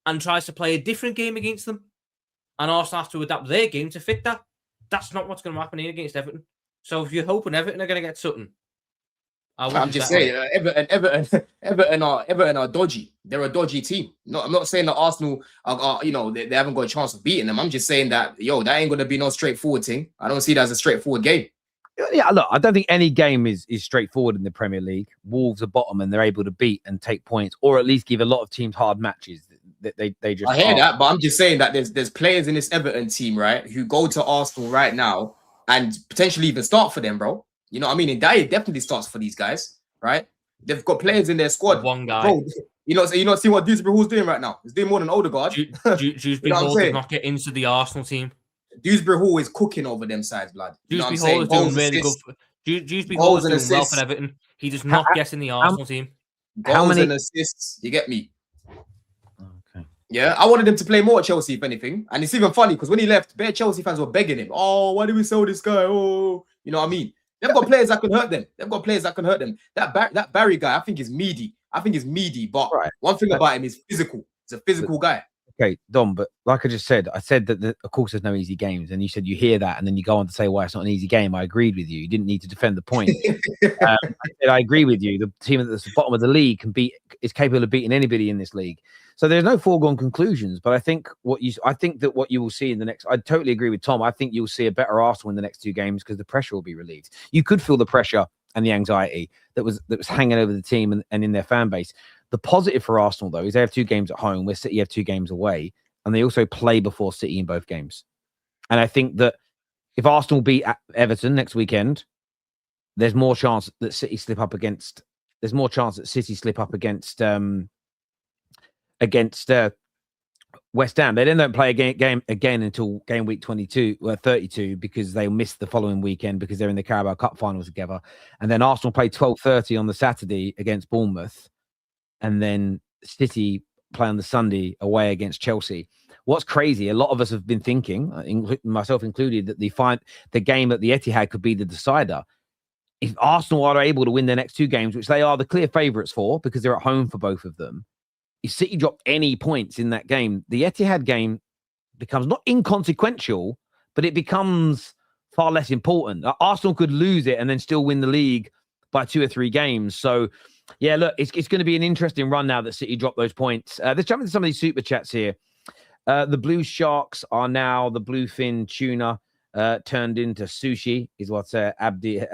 and tries to play a different game against them, and Arsenal have to adapt their game to fit that, that's not what's going to happen here against Everton. So if you're hoping Everton are going to get something, I'm just saying, Everton are dodgy. They're a dodgy team. No, I'm not saying that Arsenal are they haven't got a chance of beating them. I'm just saying that that ain't gonna be no straightforward thing. I don't see that as a straightforward game. Yeah, look, I don't think any game is straightforward in the Premier League. Wolves are bottom and they're able to beat and take points, or at least give a lot of teams hard matches. They just. I hear that, but I'm just saying that there's players in this Everton team, right, who go to Arsenal right now and potentially even start for them, bro. You know what I mean? And Dyer definitely starts for these guys, right? They've got players in their squad. One guy. Bro, see what Dewsbury Hall's doing right now. He's doing more than Odegaard. Dewsbury Hall did not get into the Arsenal team. Dewsbury Hall is cooking over them sides, blood. Dewsbury Hall is doing really good. Dewsbury Hall is doing well for Everton. He does not get in the Arsenal team. Goals and assists. You get me? Okay. Yeah, I wanted him to play more at Chelsea, if anything. And it's even funny because when he left, bare Chelsea fans were begging him. Oh, why did we sell this guy? Oh, you know what I mean? They've got players that can hurt them. That Barry guy, I think is meaty. But one thing about him is physical. He's a physical guy. Okay, Dom, but like I just said, that of course there's no easy games, and you said you hear that, and then you go on to say why it's not an easy game. I agreed with you. You didn't need to defend the point. I agree with you. The team at the bottom of the league is capable of beating anybody in this league. So there's no foregone conclusions. But I think that what you will see in the next, I totally agree with Tom. I think you'll see a better Arsenal in the next 2 games because the pressure will be relieved. You could feel the pressure and the anxiety that was hanging over the team and in their fan base. The positive for Arsenal, though, is they have 2 games at home, where City have 2 games away, and they also play before City in both games. And I think that if Arsenal beat Everton next weekend, there's more chance that City slip up against. There's more chance that City slip up against West Ham. They then don't play a game again until game week 32 because they missed the following weekend because they're in the Carabao Cup final together. And then Arsenal play 12:30 on the Saturday against Bournemouth. And then City play on the Sunday away against Chelsea. What's crazy, a lot of us have been thinking, myself included, that the game at the Etihad could be the decider. If Arsenal are able to win their next 2 games, which they are the clear favourites for because they're at home for both of them, if City drop any points in that game, the Etihad game becomes not inconsequential, but it becomes far less important. Arsenal could lose it and then still win the league by 2 or 3 games. So, yeah, look, it's going to be an interesting run now that City drop those points. Let's jump into some of these super chats here. The blue sharks are now the bluefin tuna turned into sushi, is what Ade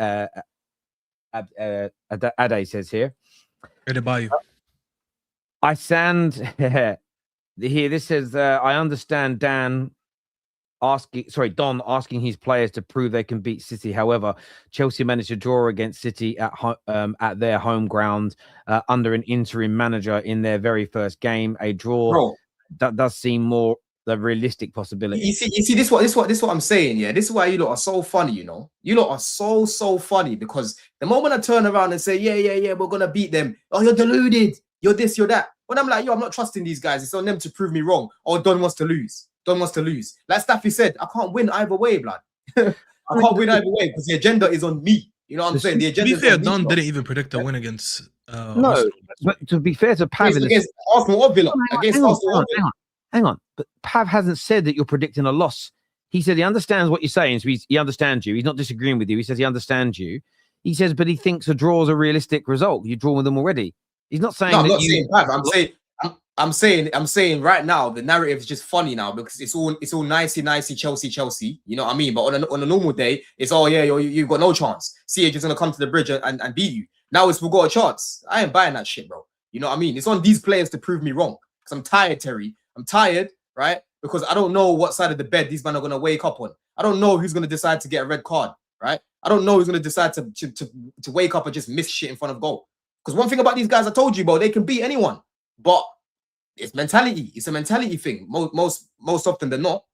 says here. I stand here. This says, I understand Don asking his players to prove they can beat City. However, Chelsea managed to draw against City at their home ground under an interim manager in their very first game. A draw that does seem more the realistic possibility. You see, this what I'm saying. Yeah, this is why you lot are so funny. You know, you lot are so funny, because the moment I turn around and say, yeah, we're gonna beat them. Oh, you're deluded. You're this, you're that. When I'm like, yo, I'm not trusting these guys. It's on them to prove me wrong. Oh, Don wants to lose. Like Staffy said, I can't win either way, blood. I can't win either way because the agenda is on me. You know what I'm saying? The agenda. To be fair, Don didn't even predict a win against. No, Arsenal. but to be fair to Pav, against Arsenal or Villa. Hang on. But Pav hasn't said that you're predicting a loss. He said he understands what you're saying. So he understands you. He's not disagreeing with you. He says he understands you. He says, but he thinks a draw is a realistic result. You've drawn with them already. He's not saying. No, I'm not saying Pav. I'm saying right now the narrative is just funny now because it's all nicey Chelsea. You know what I mean? But on a normal day, it's you've got no chance. CH is gonna come to the bridge and beat you. Now we've got a chance. I ain't buying that shit, bro. You know what I mean? It's on these players to prove me wrong. Because I'm tired, Terry. I'm tired, right? Because I don't know what side of the bed these men are gonna wake up on. I don't know who's gonna decide to get a red card, right? I don't know who's gonna decide to wake up and just miss shit in front of goal. Because one thing about these guys, I told you, bro, they can beat anyone. But it's mentality. It's a mentality thing. Most often than not.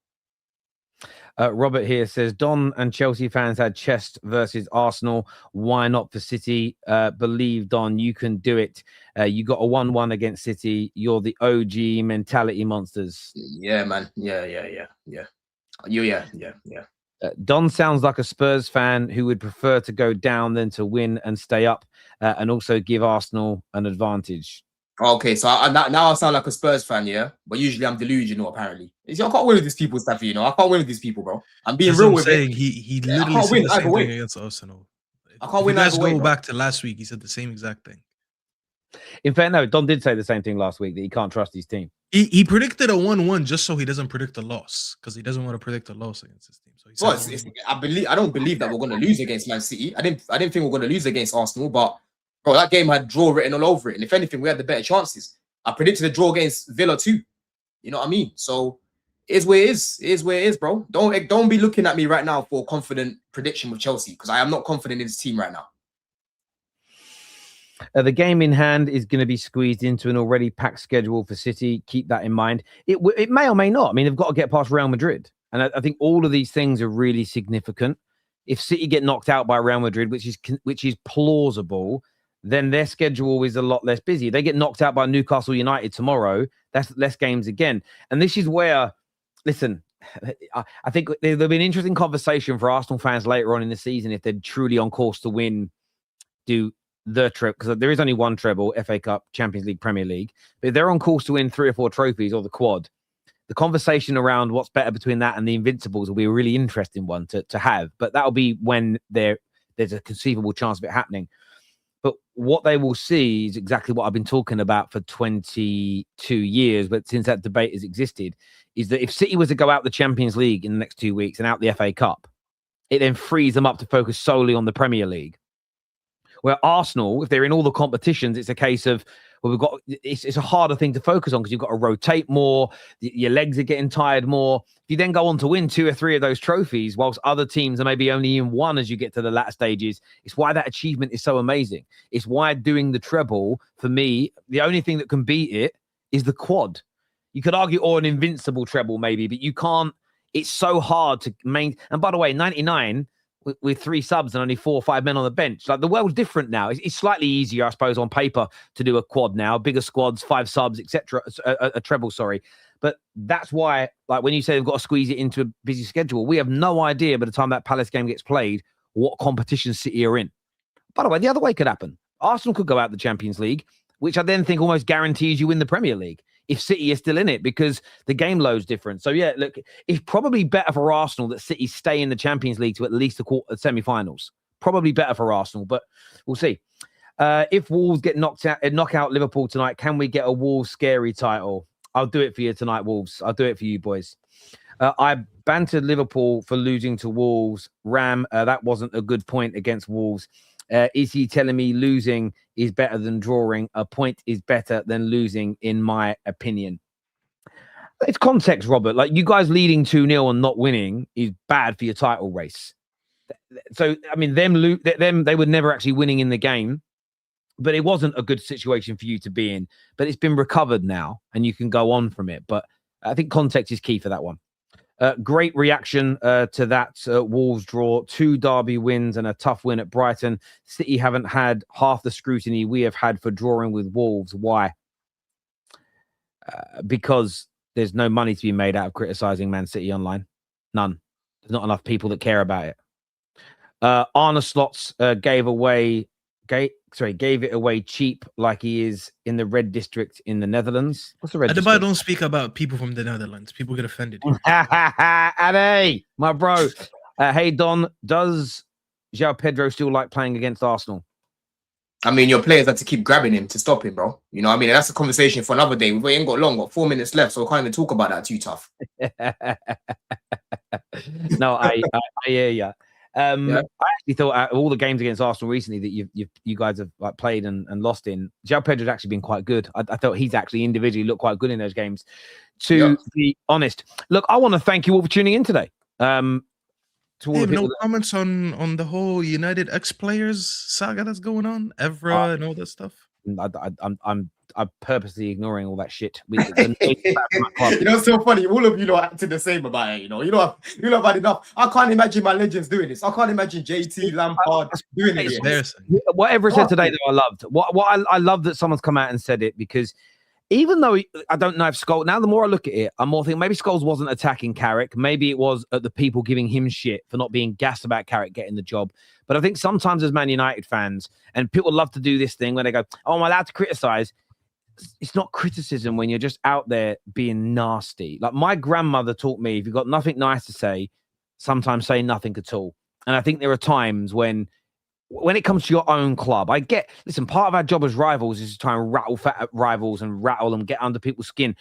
Robert here says, Don and Chelsea fans had chest versus Arsenal. Why not for City? Believe, Don, you can do it. You got a 1-1 against City. You're the OG mentality monsters. Yeah, man. Yeah. Don sounds like a Spurs fan who would prefer to go down than to win and stay up and also give Arsenal an advantage. Okay, so now I sound like a Spurs fan, yeah? But usually I'm delusional, apparently. I can't win with these people, Staffy, you know? I can't win with these people, bro. I'm being real with it. He literally said the same thing against Arsenal. I can't win either way. Let's go back to last week. He said the same exact thing. In fact, no, Don did say the same thing last week, that he can't trust his team. He predicted a 1-1 just so he doesn't predict a loss, because he doesn't want to predict a loss against his team. So I don't believe that we're going to lose against Man City. I didn't think we're going to lose against Arsenal, but bro, that game had draw written all over it. And if anything, we had the better chances. I predicted a draw against Villa too. You know what I mean? So it is where it is. It is where it is, bro. Don't be looking at me right now for a confident prediction with Chelsea, because I am not confident in this team right now. The game in hand is going to be squeezed into an already packed schedule for City. Keep that in mind. It may or may not. I mean, they've got to get past Real Madrid. And I think all of these things are really significant. If City get knocked out by Real Madrid, which is plausible, then their schedule is a lot less busy. They get knocked out by Newcastle United tomorrow. That's less games again. And this is where, listen, I think there'll be an interesting conversation for Arsenal fans later on in the season if they're truly on course to win, do the treble, because there is only one treble, FA Cup, Champions League, Premier League. But if they're on course to win 3 or 4 trophies or the quad, the conversation around what's better between that and the Invincibles will be a really interesting one to have. But that'll be when there's a conceivable chance of it happening. But what they will see is exactly what I've been talking about for 22 years, but since that debate has existed, is that if City was to go out the Champions League in the next 2 weeks and out the FA Cup, it then frees them up to focus solely on the Premier League. Where Arsenal, if they're in all the competitions, it's a case of, well, it's a harder thing to focus on because you've got to rotate more. Your legs are getting tired more. If you then go on to win 2 or 3 of those trophies, whilst other teams are maybe only in 1 as you get to the latter stages, it's why that achievement is so amazing. It's why doing the treble, for me, the only thing that can beat it is the quad. You could argue, or an invincible treble maybe, but you can't. It's so hard to maintain. And by the way, 99 with 3 subs and only 4 or 5 men on the bench. Like, the world's different now. It's slightly easier, I suppose, on paper to do a quad now. Bigger squads, 5 subs, etc. A treble, sorry. But that's why, like, when you say they've got to squeeze it into a busy schedule, we have no idea by the time that Palace game gets played what competition City are in. By the way, the other way could happen. Arsenal could go out the Champions League which I then think almost guarantees you win the Premier League if City is still in it, because the game load's different. So yeah, look, it's probably better for Arsenal that City stay in the Champions League to at least the semi-finals. Probably better for Arsenal, but we'll see. If Wolves get knock out Liverpool tonight, can we get a Wolves scary title? I'll do it for you tonight, Wolves. I'll do it for you, boys. I bantered Liverpool for losing to Wolves. Ram, that wasn't a good point against Wolves. Is he telling me losing is better than drawing? A point is better than losing, in my opinion. It's context, Robert. Like, you guys leading 2-0 and not winning is bad for your title race. So, I mean, they were never actually winning in the game, but it wasn't a good situation for you to be in. But it's been recovered now, and you can go on from it. But I think context is key for that one. Great reaction to that Wolves draw. 2 derby wins and a tough win at Brighton. City haven't had half the scrutiny we have had for drawing with Wolves. Why? Because there's no money to be made out of criticizing Man City online. None. There's not enough people that care about it. Arne Slots gave it away cheap, like he is in the Red District in the Netherlands. What's the Red District? Don't speak about people from the Netherlands. People get offended. Ade, my bro. Hey, Don, does João Pedro still like playing against Arsenal? I mean, your players had to keep grabbing him to stop him, bro. You know what I mean? That's a conversation for another day. We ain't got long, got 4 minutes left, so we can't even talk about that too tough. No, I hear you. I actually thought out of all the games against Arsenal recently that you guys have like played and lost in, João Pedro's actually been quite good. I thought he's actually individually looked quite good in those games. To be honest, look, I want to thank you all for tuning in today. No comments on the whole United ex-players saga that's going on, Evra and all that stuff. I'm purposely ignoring all that shit. You know, it's so funny. All of you lot acting the same about it. You know about enough. I can't imagine my legends doing this. I can't imagine JT Lampard doing it. Whatever it said today, though, I loved. I love that someone's come out and said it, because even though I don't know if Scholes, now the more I look at it, I'm more thinking maybe Scholes wasn't attacking Carrick. Maybe it was the people giving him shit for not being gassed about Carrick getting the job. But I think sometimes as Man United fans, and people love to do this thing where they go, oh, I'm allowed to criticize. It's not criticism when you're just out there being nasty. Like, my grandmother taught me, if you've got nothing nice to say, sometimes say nothing at all. And I think there are times when it comes to your own club, listen, part of our job as rivals is to try and rattle fat rivals and rattle them, get under people's skin.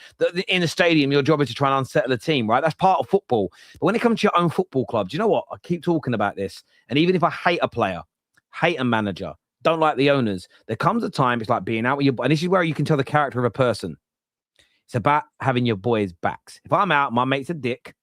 In the stadium, your job is to try and unsettle a team, right? That's part of football. But when it comes to your own football club, do you know what? I keep talking about this. And even if I hate a player, hate a manager, don't like the owners, there comes a time, it's like being out with and this is where you can tell the character of a person. It's about having your boys' backs. If I'm out, my mate's a dick,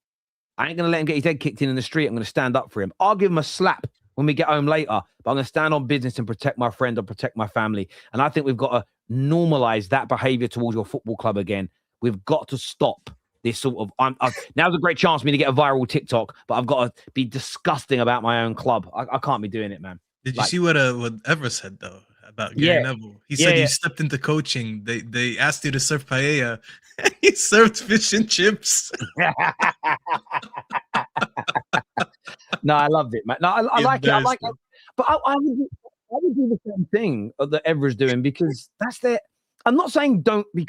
I ain't going to let him get his head kicked in the street. I'm going to stand up for him. I'll give him a slap when we get home later, but I'm going to stand on business and protect my friend and protect my family. And I think we've got to normalize that behavior towards your football club again. We've got to stop this sort of, now's a great chance for me to get a viral TikTok, but I've got to be disgusting about my own club. I can't be doing it, man. Did you see what Evra said, though, about Gary Neville? He said you stepped into coaching. They asked you to serve paella. He served fish and chips. No, I loved it, man. No, I like it. I like it. But I would do the same thing that Evra's doing, because that's their. I'm not saying don't be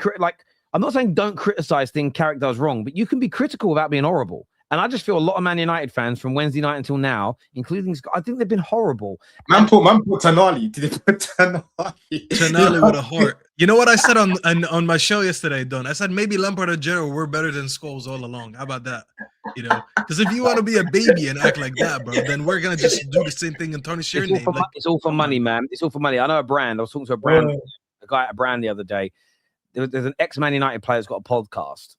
I'm not saying don't criticize things Carrick does wrong, but you can be critical without being horrible. And I just feel a lot of Man United fans from Wednesday night until now, including I think they've been horrible. Man put Tonali. Did they put Tonali? Tonali with a heart. You know what I said on my show yesterday, Don? I said maybe Lampard and Gerrard were better than Scholes all along. How about that? You know, because if you want to be a baby and act like that, bro, then we're gonna just do the same thing and tarnish your name. It's all for money, man. It's all for money. I know a brand. I was talking to a guy at a brand the other day. There's an ex-Man United player who's got a podcast.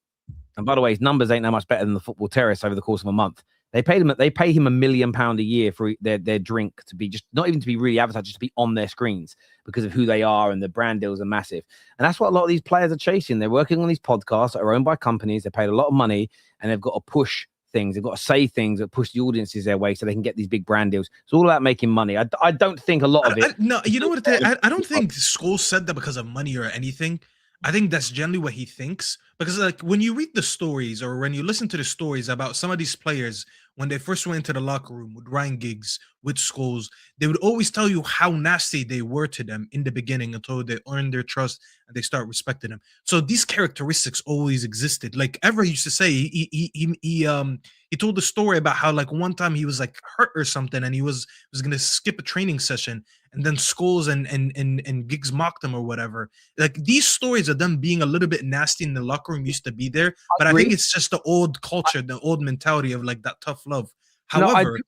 And by the way, his numbers ain't that much better than the Football Terrace over the course of a month. They pay him £1 million a year for their drink to be just not even to be really advertised, just to be on their screens because of who they are, and the brand deals are massive. And that's what a lot of these players are chasing. They're working on these podcasts that are owned by companies. They're paid a lot of money, and they've got to push things. They've got to say things that push the audiences their way so they can get these big brand deals. It's all about making money. I don't think a lot of it. No, you know what? I don't think Scholes said that because of money or anything. I think that's generally what he thinks, because like when you read the stories or when you listen to the stories about some of these players when they first went into the locker room with Ryan Giggs, with Scholes, they would always tell you how nasty they were to them in the beginning until they earn their trust and they start respecting them. So these characteristics always existed. Like Ever used to say, he told the story about how like one time he was like hurt or something and he was gonna skip a training session, and then Scholes and Giggs mocked him or whatever. Like these stories of them being a little bit nasty in the locker room used to be there, but I think it's just the old culture, the old mentality of like that tough love. However,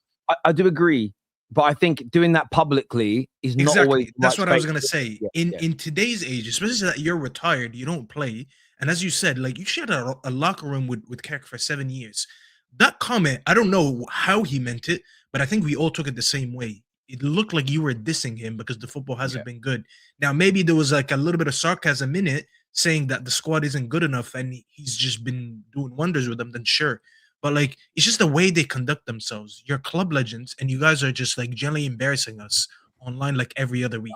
I do agree, but I think doing that publicly is not always. That's what I was gonna say. In today's age, especially that you're retired, you don't play, and as you said, like you shared a locker room with Carrick for 7 years. That comment, I don't know how he meant it, but I think we all took it the same way. It looked like you were dissing him because the football hasn't been good. Now, maybe there was like a little bit of sarcasm in it, saying that the squad isn't good enough and he's just been doing wonders with them, then sure. But like, it's just the way they conduct themselves. You're club legends and you guys are just like gently embarrassing us online like every other week.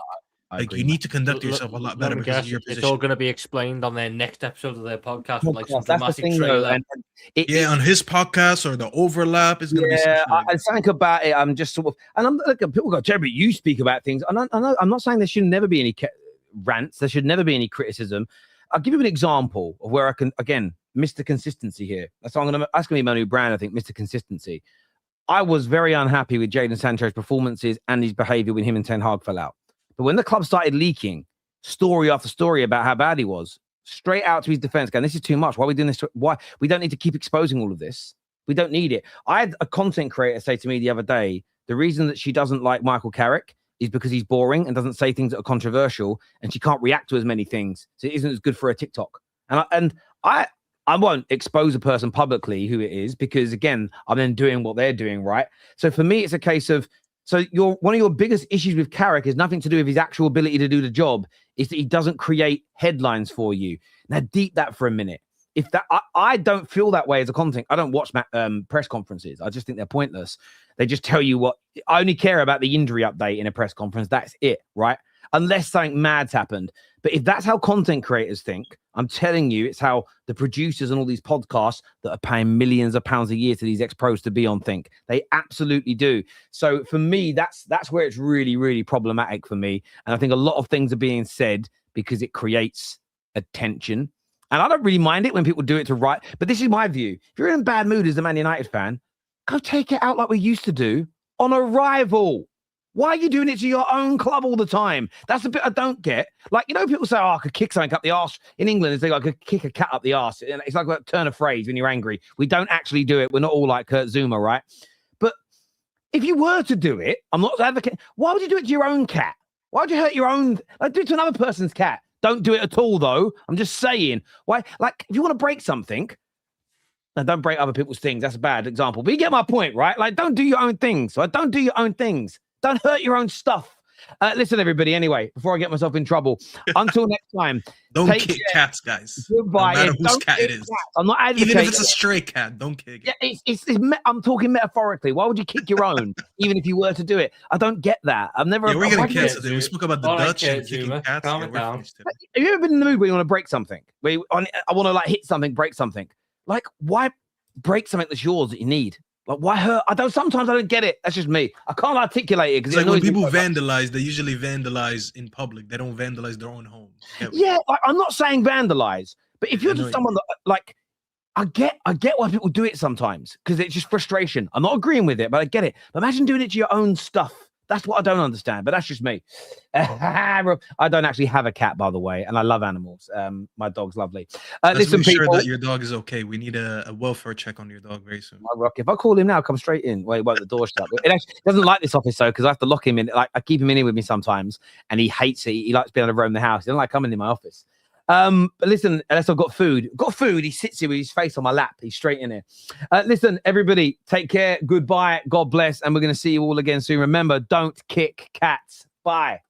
Like you need to conduct yourself a lot better because of your position. It's all going to be explained on their next episode of their podcast. Like some dramatic trailer. On his podcast or the overlap is going to be. I think about it. I'm just sort of, and I'm like, people go, Jeremy, you speak about things, and I know I'm not saying there should never be any rants. There should never be any criticism. I'll give you an example of where I can again Mr. Consistency here. That's what I'm going to. That's going to be my new brand. I think Mr. Consistency. I was very unhappy with Jadon Sancho's performances and his behavior when him and Ten Hag fell out. But when the club started leaking story after story about how bad he was, straight out to his defense, going, this is too much. Why are we doing this? Why? We don't need to keep exposing all of this. We don't need it. I had a content creator say to me the other day, the reason that she doesn't like Michael Carrick is because he's boring and doesn't say things that are controversial, and she can't react to as many things. So it isn't as good for a TikTok. And I won't expose a person publicly who it is because, again, I'm then doing what they're doing, right? So for me, it's a case of, so one of your biggest issues with Carrick is nothing to do with his actual ability to do the job. Is that he doesn't create headlines for you. Now, deep that for a minute. If that, I don't feel that way as a content. I don't watch press conferences. I just think they're pointless. They just tell you what. I only care about the injury update in a press conference. That's it, right? Unless something mad's happened. But if that's how content creators think, I'm telling you, it's how the producers and all these podcasts that are paying millions of pounds a year to these ex-pros to be on think. They absolutely do. So for me, that's where it's really, really problematic for me. And I think a lot of things are being said because it creates attention. And I don't really mind it when people do it to right. But this is my view. If you're in a bad mood as a Man United fan, go take it out like we used to do on a rival. Why are you doing it to your own club all the time? That's the bit I don't get. Like, you know, people say, oh, I could kick something up the arse. In England, it's like I could kick a cat up the arse. It's like a turn of phrase when you're angry. We don't actually do it. We're not all like Kurt Zuma, right? But if you were to do it, I'm not advocating. Why would you do it to your own cat? Why would you hurt your own? Like, do it to another person's cat. Don't do it at all, though. I'm just saying. Why? Like, if you want to break something, now don't break other people's things. That's a bad example. But you get my point, right? Like, don't do your own things. So don't do your own things. Don't hurt your own stuff. Listen, everybody, anyway, before I get myself in trouble, until next time. Don't kick cats, guys. Goodbye. No matter whose cat it is. Cats. I'm not advocating. Even if it's a stray cat, don't kick it. Yeah, I'm talking metaphorically. Why would you kick your own, even if you were to do it? I don't don't get that. I've never. Yeah, we're going to cancel it. We spoke about the Dutch and kicking cats. Calm it down. Have you ever been in the mood where you want to break something? Where I want to like hit something, break something. Like, why break something that's yours that you need? Like, why hurt? Sometimes I don't get it. That's just me. I can't articulate it. It's like when people vandalize, they usually vandalize in public. They don't vandalize their own home. Yeah, like, I'm not saying vandalize, but if you're just someone that, like, I get why people do it sometimes because it's just frustration. I'm not agreeing with it, but I get it. But imagine doing it to your own stuff. That's what I don't understand, but that's just me. I don't actually have a cat, by the way, and I love animals. My dog's lovely. Listen, people, sure that your dog is okay. We need a welfare check on your dog very soon. If I call him now, come straight in. Wait, the door's shut. It actually doesn't like this office, though, because I have to lock him in. Like, I keep him in here with me sometimes, and he hates it. He likes being able to roam the house. He doesn't like coming in my office. But listen, unless I've got food. He sits here with his face on my lap. He's straight in here. Listen, everybody, take care. Goodbye. God bless. And we're going to see you all again soon. Remember, don't kick cats. Bye.